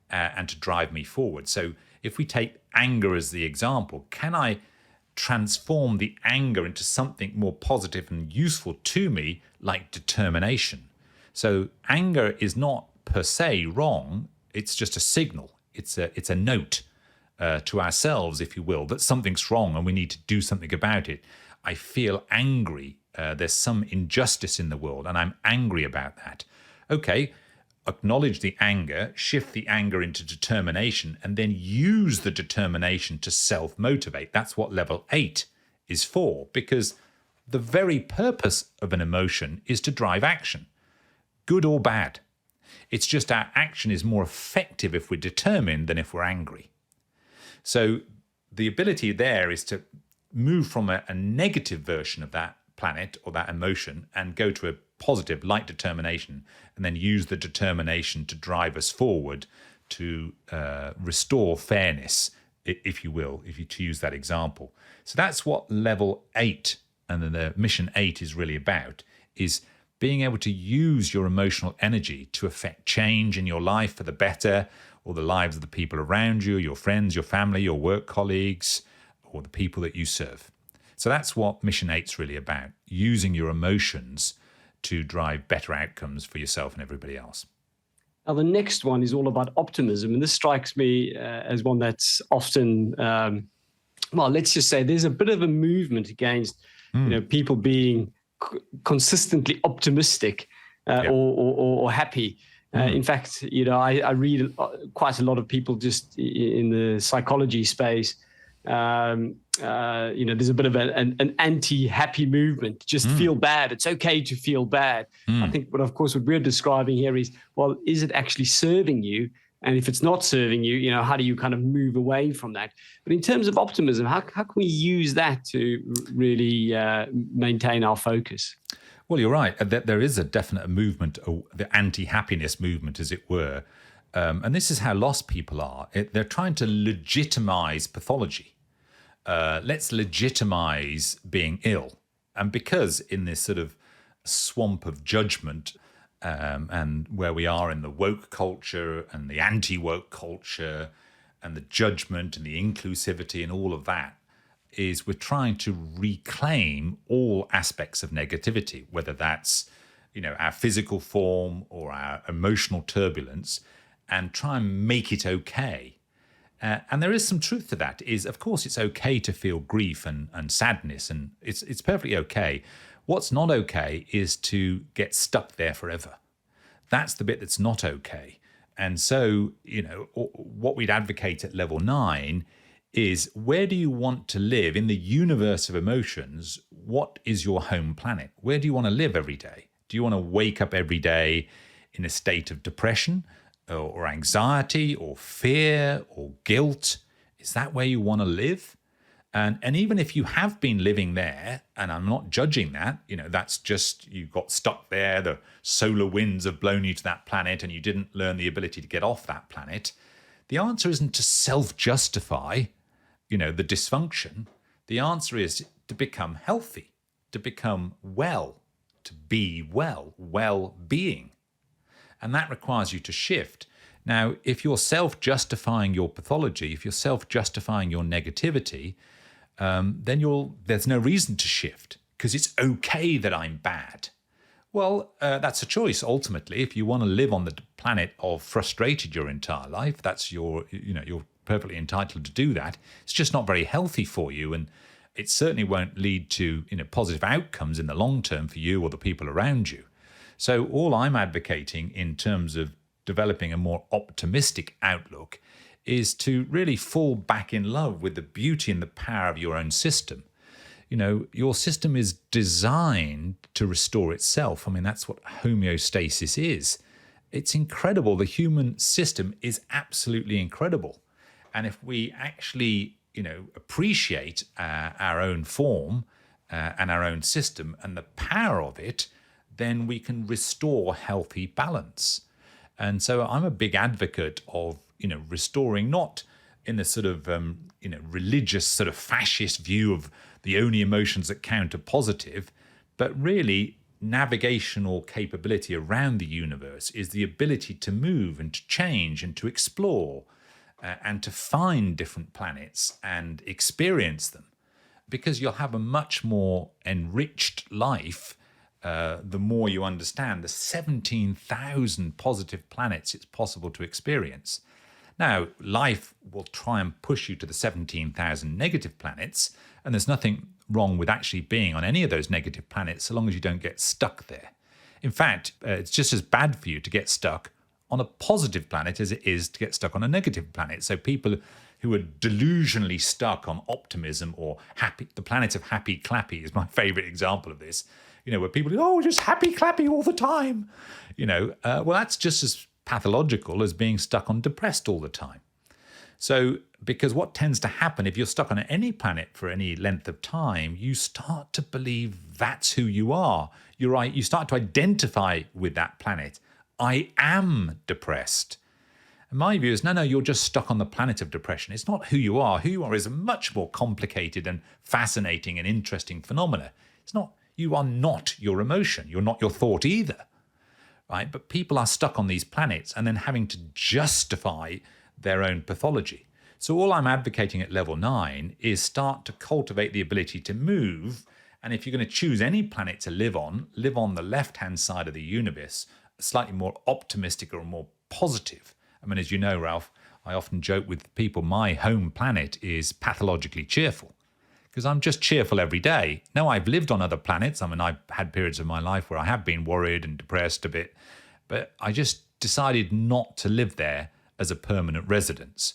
and to drive me forward. So if we take anger as the example, can I transform the anger into something more positive and useful to me, like determination? So anger is not per se wrong. It's just a signal. It's a note to ourselves, if you will, that something's wrong and we need to do something about it. I feel angry. There's some injustice in the world and I'm angry about that. Okay, acknowledge the anger, shift the anger into determination, and then use the determination to self-motivate. That's what level 8 is for, because the very purpose of an emotion is to drive action, good or bad. It's just our action is more effective if we're determined than if we're angry. So the ability there is to move from a negative version of that planet or that emotion and go to a positive, light determination, and then use the determination to drive us forward to restore fairness, if you will, to use that example. So that's what level 8 and then the mission 8 is really about, is being able to use your emotional energy to affect change in your life for the better, or the lives of the people around you, your friends, your family, your work colleagues, or the people that you serve. So that's what mission 8 is really about, using your emotions to drive better outcomes for yourself and everybody else. Now, the next one is all about optimism. And this strikes me as one that's often, let's just say there's a bit of a movement against people being consistently optimistic or happy. In fact, I read quite a lot of people just in the psychology space. There's a bit of an anti-happy movement. Just feel bad. It's okay to feel bad. I think, what we're describing here is, well, is it actually serving you? And if it's not serving you, how do you kind of move away from that? But in terms of optimism, how can we use that to really maintain our focus? Well, you're right. There is a definite movement, the anti-happiness movement, as it were. And this is how lost people are. They're trying to legitimize pathology. Let's legitimize being ill. And because in this sort of swamp of judgment and where we are in the woke culture and the anti-woke culture and the judgment and the inclusivity and all of that, is we're trying to reclaim all aspects of negativity, whether that's, our physical form or our emotional turbulence, and try and make it okay. And there is some truth to that. Of course, it's okay to feel grief and sadness, and it's perfectly okay. What's not okay is to get stuck there forever. That's the bit that's not okay. And so, what we'd advocate at level 9 is, where do you want to live in the universe of emotions? What is your home planet? Where do you want to live every day? Do you want to wake up every day in a state of depression or anxiety or fear or guilt? Is that where you want to live? And even if you have been living there, and I'm not judging that, that's just you got stuck there, the solar winds have blown you to that planet and you didn't learn the ability to get off that planet. The answer isn't to self-justify, the dysfunction. The answer is to become healthy, to become well, to be well-being. And that requires you to shift. Now, if you're self-justifying your pathology, if you're self-justifying your negativity, then there's no reason to shift because it's okay that I'm bad. Well, that's a choice ultimately. If you want to live on the planet of frustrated your entire life, that's you're perfectly entitled to do that. It's just not very healthy for you, and it certainly won't lead to positive outcomes in the long term for you or the people around you. So all I'm advocating in terms of developing a more optimistic outlook is to really fall back in love with the beauty and the power of your own system. Your system is designed to restore itself. I mean, that's what homeostasis is. It's incredible. The human system is absolutely incredible. And if we actually, appreciate our own form and our own system and the power of it, then we can restore healthy balance. And so I'm a big advocate of restoring, not in a sort of, religious sort of fascist view of the only emotions that count are positive, but really navigational capability around the universe is the ability to move and to change and to explore and to find different planets and experience them, because you'll have a much more enriched life the more you understand the 17,000 positive planets it's possible to experience. Now, life will try and push you to the 17,000 negative planets, and there's nothing wrong with actually being on any of those negative planets so long as you don't get stuck there. In fact, it's just as bad for you to get stuck on a positive planet as it is to get stuck on a negative planet. So people who are delusionally stuck on optimism or happy, the planet of happy clappy is my favorite example of this, where people go, just happy clappy all the time. Well, that's just as pathological as being stuck on depressed all the time. So, because what tends to happen if you're stuck on any planet for any length of time, you start to believe that's who you are. You're right. You start to identify with that planet. I am depressed. And my view is, no, you're just stuck on the planet of depression. It's not who you are. Who you are is a much more complicated and fascinating and interesting phenomena. It's not, you are not your emotion. You're not your thought either. Right? But people are stuck on these planets and then having to justify their own pathology. So all I'm advocating at level 9 is start to cultivate the ability to move. And if you're going to choose any planet to live on the left-hand side of the universe, slightly more optimistic or more positive. I mean, as you know, Ralph, I often joke with people, my home planet is pathologically cheerful because I'm just cheerful every day. Now, I've lived on other planets. I mean, I've had periods of my life where I have been worried and depressed a bit, but I just decided not to live there as a permanent residence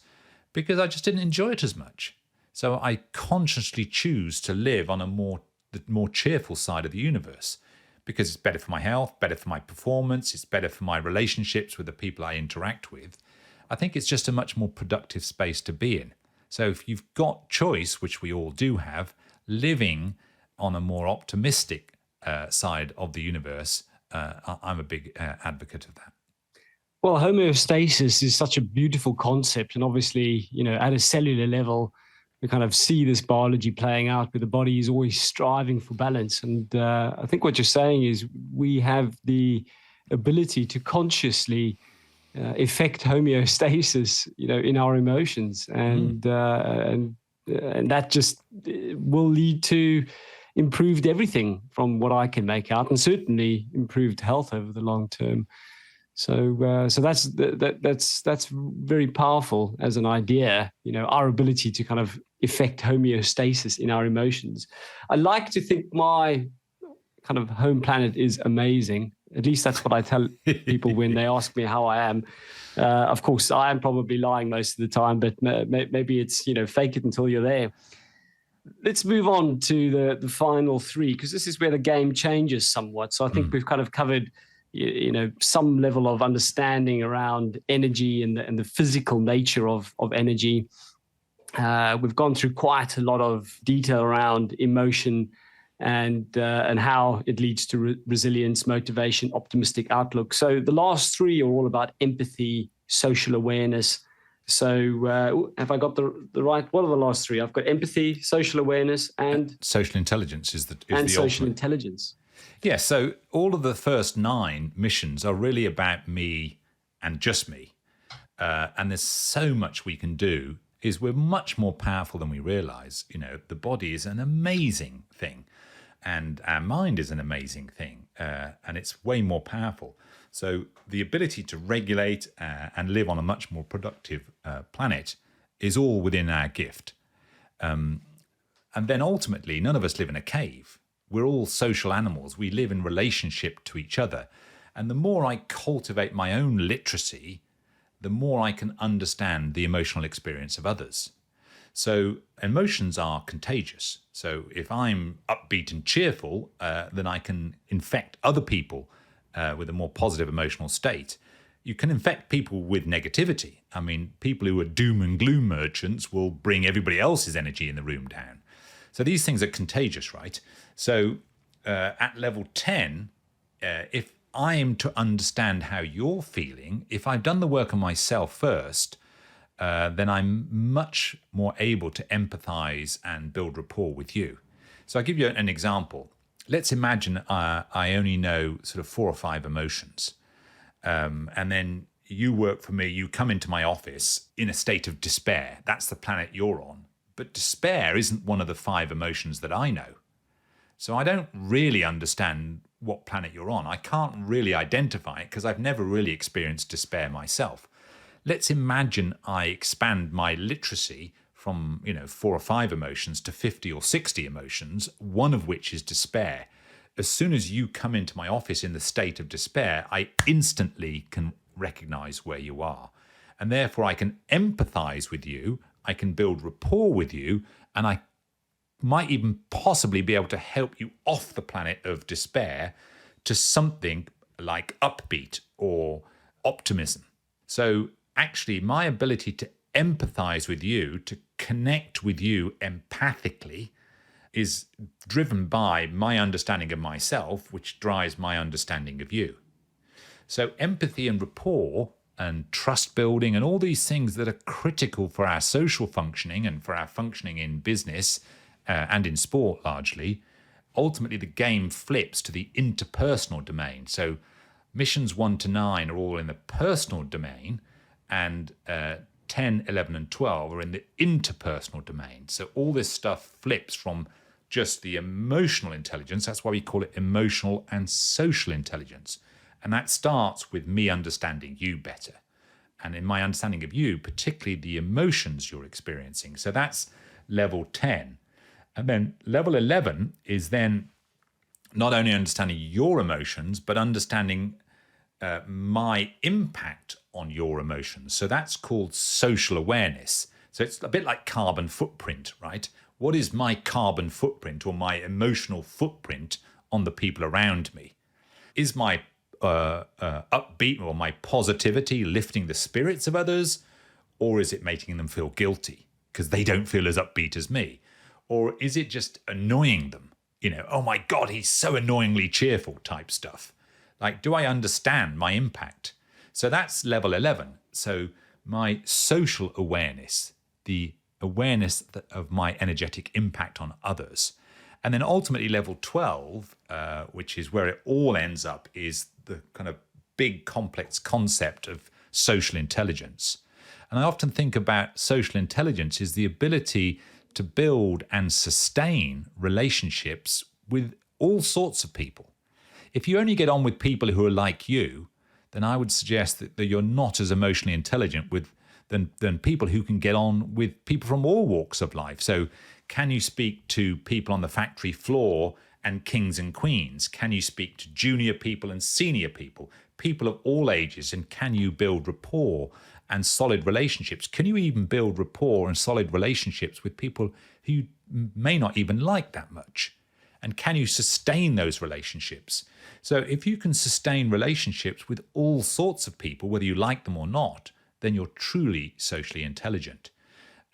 because I just didn't enjoy it as much. So I consciously choose to live on the more cheerful side of the universe because it's better for my health, better for my performance, it's better for my relationships with the people I interact with. I think it's just a much more productive space to be in. So if you've got choice, which we all do have, living on a more optimistic side of the universe, I'm a big advocate of that. Well, homeostasis is such a beautiful concept. And obviously, at a cellular level, we kind of see this biology playing out where the body is always striving for balance. And I think what you're saying is we have the ability to consciously affect homeostasis, in our emotions, and that just will lead to improved everything from what I can make out, and certainly improved health over the long term. So that's very powerful as an idea. Our ability to kind of affect homeostasis in our emotions. I like to think my kind of home planet is amazing. At least that's what I tell people when they ask me how I am. Of course, I am probably lying most of the time, but maybe it's, fake it until you're there. Let's move on to the final 3, because this is where the game changes somewhat. So I think we've kind of covered, some level of understanding around energy and the physical nature of energy. We've gone through quite a lot of detail around emotion and how it leads to resilience, motivation, optimistic outlook. So the last three are all about empathy, social awareness. So have I got the right? What are the last three? I've got empathy, social awareness, and social intelligence is the social ultimate. Intelligence. Yeah, so all of the first 9 missions are really about me and just me. And there's so much we can do. Is we're much more powerful than we realize. The body is an amazing thing, and our mind is an amazing thing, and it's way more powerful. So the ability to regulate and live on a much more productive planet is all within our gift. And then ultimately, none of us live in a cave. We're all social animals. We live in relationship to each other. And the more I cultivate my own literacy, the more I can understand the emotional experience of others. So emotions are contagious. So if I'm upbeat and cheerful, then I can infect other people with a more positive emotional state. You can infect people with negativity. I mean, people who are doom and gloom merchants will bring everybody else's energy in the room down. So these things are contagious, right? So at level 10, if I am to understand how you're feeling, if I've done the work on myself first, then I'm much more able to empathize and build rapport with you. So I'll give you an example. Let's imagine I only know sort of 4 or 5 emotions. And then you work for me, you come into my office in a state of despair. That's the planet you're on. But despair isn't one of the 5 emotions that I know. So I don't really understand what planet you're on. I can't really identify it because I've never really experienced despair myself. Let's imagine I expand my literacy from 4 or 5 emotions to 50 or 60 emotions, one of which is despair. As soon as you come into my office in the state of despair, I instantly can recognize where you are. And therefore I can empathize with you, I can build rapport with you, and I might even possibly be able to help you off the planet of despair to something like upbeat or optimism. So actually, my ability to empathize with you, to connect with you empathically, is driven by my understanding of myself, which drives my understanding of you. So empathy and rapport and trust building and all these things that are critical for our social functioning and for our functioning in business and in sport largely, ultimately the game flips to the interpersonal domain. So missions 1 to 9 are all in the personal domain, and 10, 11, and 12 are in the interpersonal domain. So all this stuff flips from just the emotional intelligence. That's why we call it emotional and social intelligence. And that starts with me understanding you better. And in my understanding of you, particularly the emotions you're experiencing. So that's level 10. And then level 11 is then not only understanding your emotions, but understanding my impact on your emotions. So that's called social awareness. So it's a bit like carbon footprint, right? What is my carbon footprint or my emotional footprint on the people around me? Is my upbeat or my positivity lifting the spirits of others, or is it making them feel guilty because they don't feel as upbeat as me? Or is it just annoying them? Oh my God, he's so annoyingly cheerful type stuff. Like, do I understand my impact? So that's level 11. So my social awareness, the awareness of my energetic impact on others. And then ultimately level 12, which is where it all ends up, is the kind of big complex concept of social intelligence. And I often think about social intelligence is the ability to build and sustain relationships with all sorts of people. If you only get on with people who are like you, then I would suggest that you're not as emotionally intelligent than people who can get on with people from all walks of life. So can you speak to people on the factory floor and kings and queens? Can you speak to junior people and senior people, people of all ages? And can you build rapport and solid relationships? Can you even build rapport and solid relationships with people who you may not even like that much? And can you sustain those relationships? So if you can sustain relationships with all sorts of people, whether you like them or not, then you're truly socially intelligent.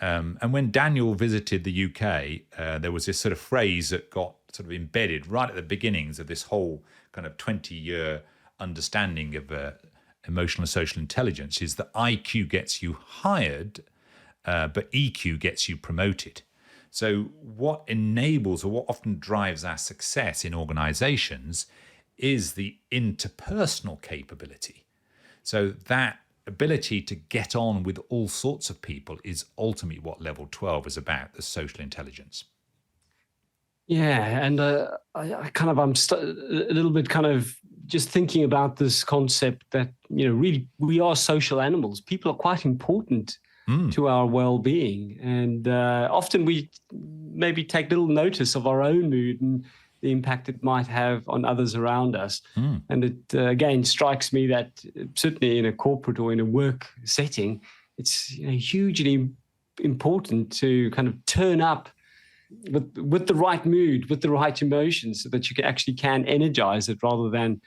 And when Daniel visited the UK, there was this sort of phrase that got sort of embedded right at the beginnings of this whole kind of 20-year understanding of emotional and social intelligence, is that IQ gets you hired, but EQ gets you promoted. So what enables, or what often drives our success in organizations, is the interpersonal capability. So that ability to get on with all sorts of people is ultimately what level 12 is about, the social intelligence. Yeah, and I'm a little bit kind of just thinking about this concept that, really we are social animals. People are quite important to our well-being, and often we maybe take little notice of our own mood and the impact it might have on others around us. And it again strikes me that certainly in a corporate or in a work setting, it's hugely important to kind of turn up with the right mood, with the right emotions, so that you can energize it rather than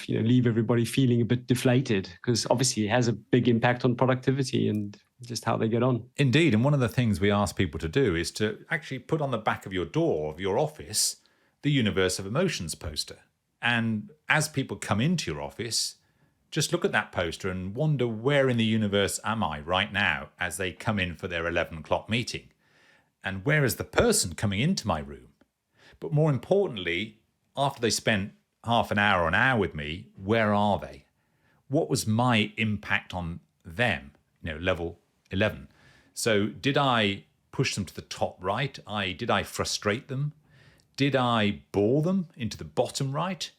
leave everybody feeling a bit deflated, because obviously it has a big impact on productivity and just how they get on. Indeed. And one of the things we ask people to do is to actually put on the back of your door of your office the Universe of Emotions poster. And as people come into your office, just look at that poster and wonder, where in the universe am I right now as they come in for their 11 o'clock meeting? And where is the person coming into my room? But more importantly, after they spent half an hour or an hour with me, where are they? What was my impact on them? Level 11. So did I push them to the top right? Did I frustrate them? Did I bore them into the bottom right?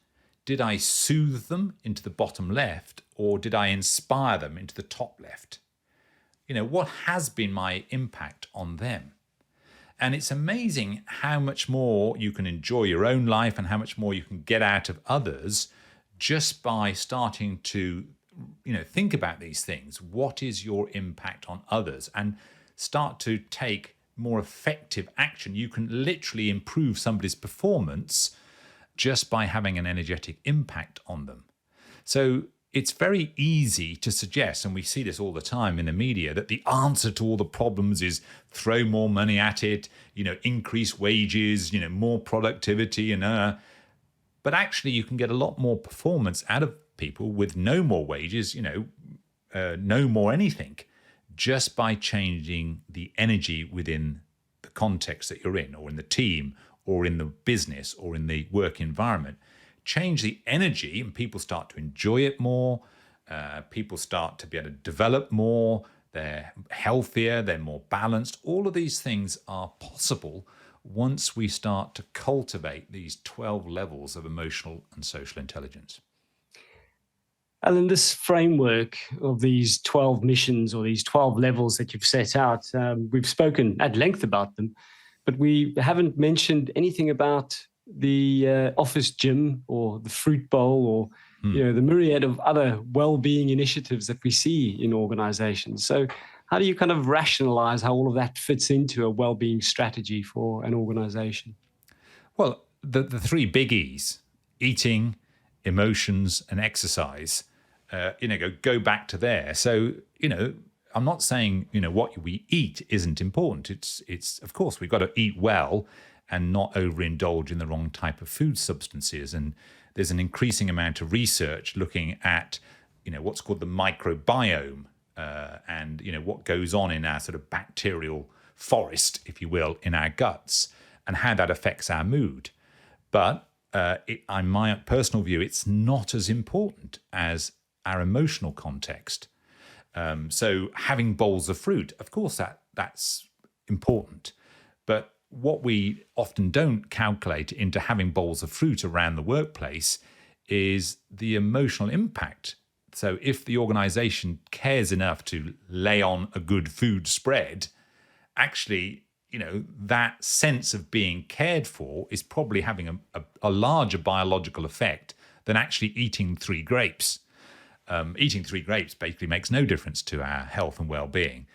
Did I soothe them into the bottom left? Or did I inspire them into the top left? What has been my impact on them? And it's amazing how much more you can enjoy your own life and how much more you can get out of others just by starting to, think about these things. What is your impact on others? And start to take more effective action. You can literally improve somebody's performance just by having an energetic impact on them. So it's very easy to suggest, and we see this all the time in the media, that the answer to all the problems is throw more money at it, increase wages, more productivity, but actually you can get a lot more performance out of people with no more wages, no more anything, just by changing the energy within the context that you're in, or in the team, or in the business, or in the work environment. Change the energy and people start to enjoy it more. People start to be able to develop more. They're healthier, they're more balanced. All of these things are possible once we start to cultivate these 12 levels of emotional and social intelligence. Alan, this framework of these 12 missions or these 12 levels that you've set out, we've spoken at length about them, but we haven't mentioned anything about the office gym or the fruit bowl or the myriad of other well-being initiatives that we see in organizations. So how do you kind of rationalize how all of that fits into a well-being strategy for an organization? Well, the three big E's, eating, emotions, and exercise, go back to there. So, I'm not saying, what we eat isn't important. It's of course, we've got to eat well and not overindulge in the wrong type of food substances. And there's an increasing amount of research looking at, what's called the microbiome, and, what goes on in our sort of bacterial forest, if you will, in our guts, and how that affects our mood. But in my personal view, it's not as important as our emotional context. So having bowls of fruit, of course, that's important. But what we often don't calculate into having bowls of fruit around the workplace is the emotional impact. So if the organization cares enough to lay on a good food spread, actually, that sense of being cared for is probably having a larger biological effect than actually eating 3 grapes. Eating 3 grapes basically makes no difference to our health and well-being.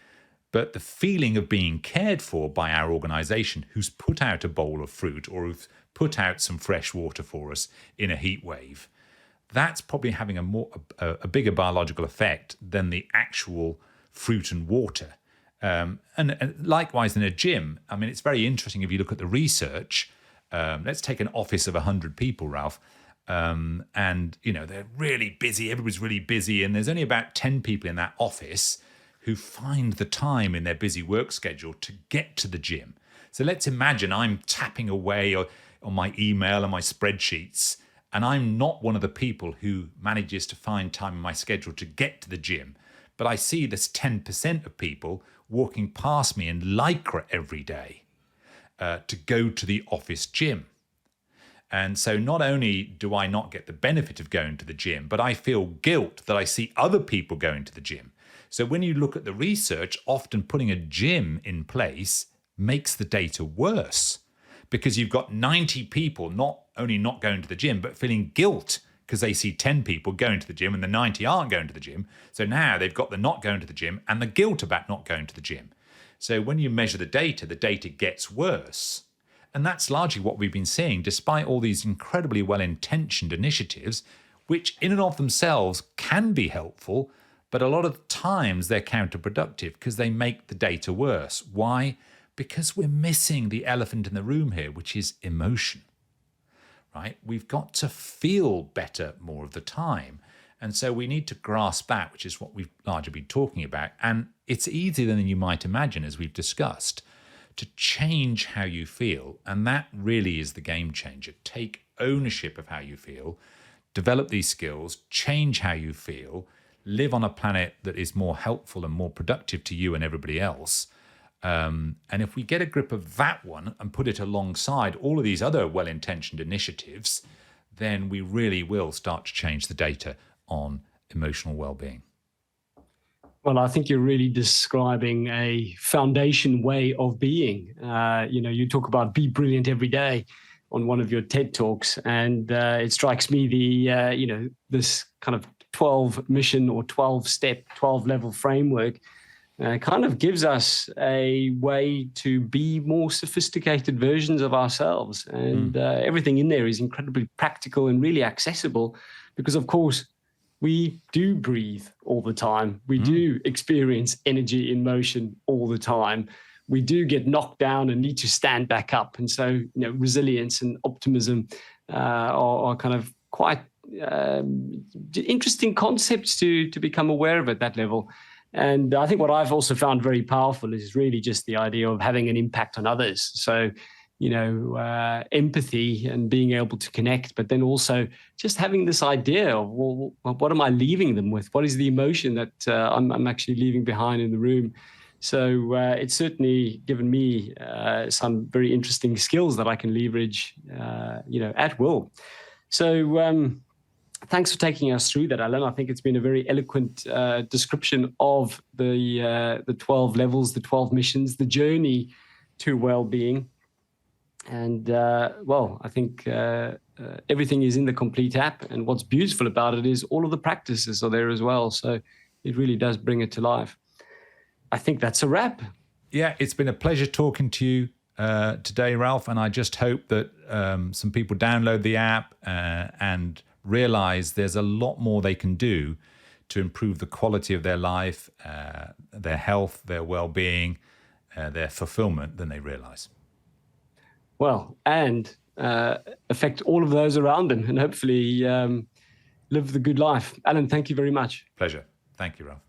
But the feeling of being cared for by our organization, who's put out a bowl of fruit or who's put out some fresh water for us in a heat wave, that's probably having a bigger biological effect than the actual fruit and water. And likewise in a gym, I mean, it's very interesting if you look at the research. Let's take an office of 100 people, Ralph. And, they're really busy. Everybody's really busy. And there's only about 10 people in that office who find the time in their busy work schedule to get to the gym. So let's imagine I'm tapping away on my email and my spreadsheets, and I'm not one of the people who manages to find time in my schedule to get to the gym. But I see this 10% of people walking past me in Lycra every day to go to the office gym. And so not only do I not get the benefit of going to the gym, but I feel guilt that I see other people going to the gym. So when you look at the research, often putting a gym in place makes the data worse, because you've got 90 people not only not going to the gym, but feeling guilt because they see 10 people going to the gym and the 90 aren't going to the gym. So now they've got the not going to the gym and the guilt about not going to the gym. So when you measure the data gets worse. And that's largely what we've been seeing, despite all these incredibly well-intentioned initiatives, which in and of themselves can be helpful, but a lot of times they're counterproductive because they make the data worse. Why? Because we're missing the elephant in the room here, which is emotion, right? We've got to feel better more of the time. And so we need to grasp that, which is what we've largely been talking about. And it's easier than you might imagine, as we've discussed, to change how you feel. And that really is the game changer. Take ownership of how you feel, develop these skills, change how you feel, live on a planet that is more helpful and more productive to you and everybody else. And if we get a grip of that one and put it alongside all of these other well-intentioned initiatives, then we really will start to change the data on emotional well-being. Well, I think you're really describing a foundation way of being. You talk about be brilliant every day on one of your TED Talks, and it strikes me this kind of 12 mission or 12-step, 12-level framework kind of gives us a way to be more sophisticated versions of ourselves. And everything in there is incredibly practical and really accessible because, of course, we do breathe all the time. We do experience energy in motion all the time. We do get knocked down and need to stand back up. And so, resilience and optimism are kind of quite interesting concepts to become aware of at that level. And I think what I've also found very powerful is really just the idea of having an impact on others. So, empathy and being able to connect, but then also just having this idea of, well, what am I leaving them with? What is the emotion that I'm actually leaving behind in the room? So it's certainly given me some very interesting skills that I can leverage, at will. So thanks for taking us through that, Alan. I think it's been a very eloquent description of the 12 levels, the 12 missions, the journey to well-being. And, I think everything is in the complete app. And what's beautiful about it is all of the practices are there as well. So it really does bring it to life. I think that's a wrap. Yeah, it's been a pleasure talking to you today, Ralph. And I just hope that some people download the app and realize there's a lot more they can do to improve the quality of their life, their health, their well-being, their fulfillment than they realize. Well, and affect all of those around them and hopefully live the good life. Alan, thank you very much. Pleasure. Thank you, Ralph.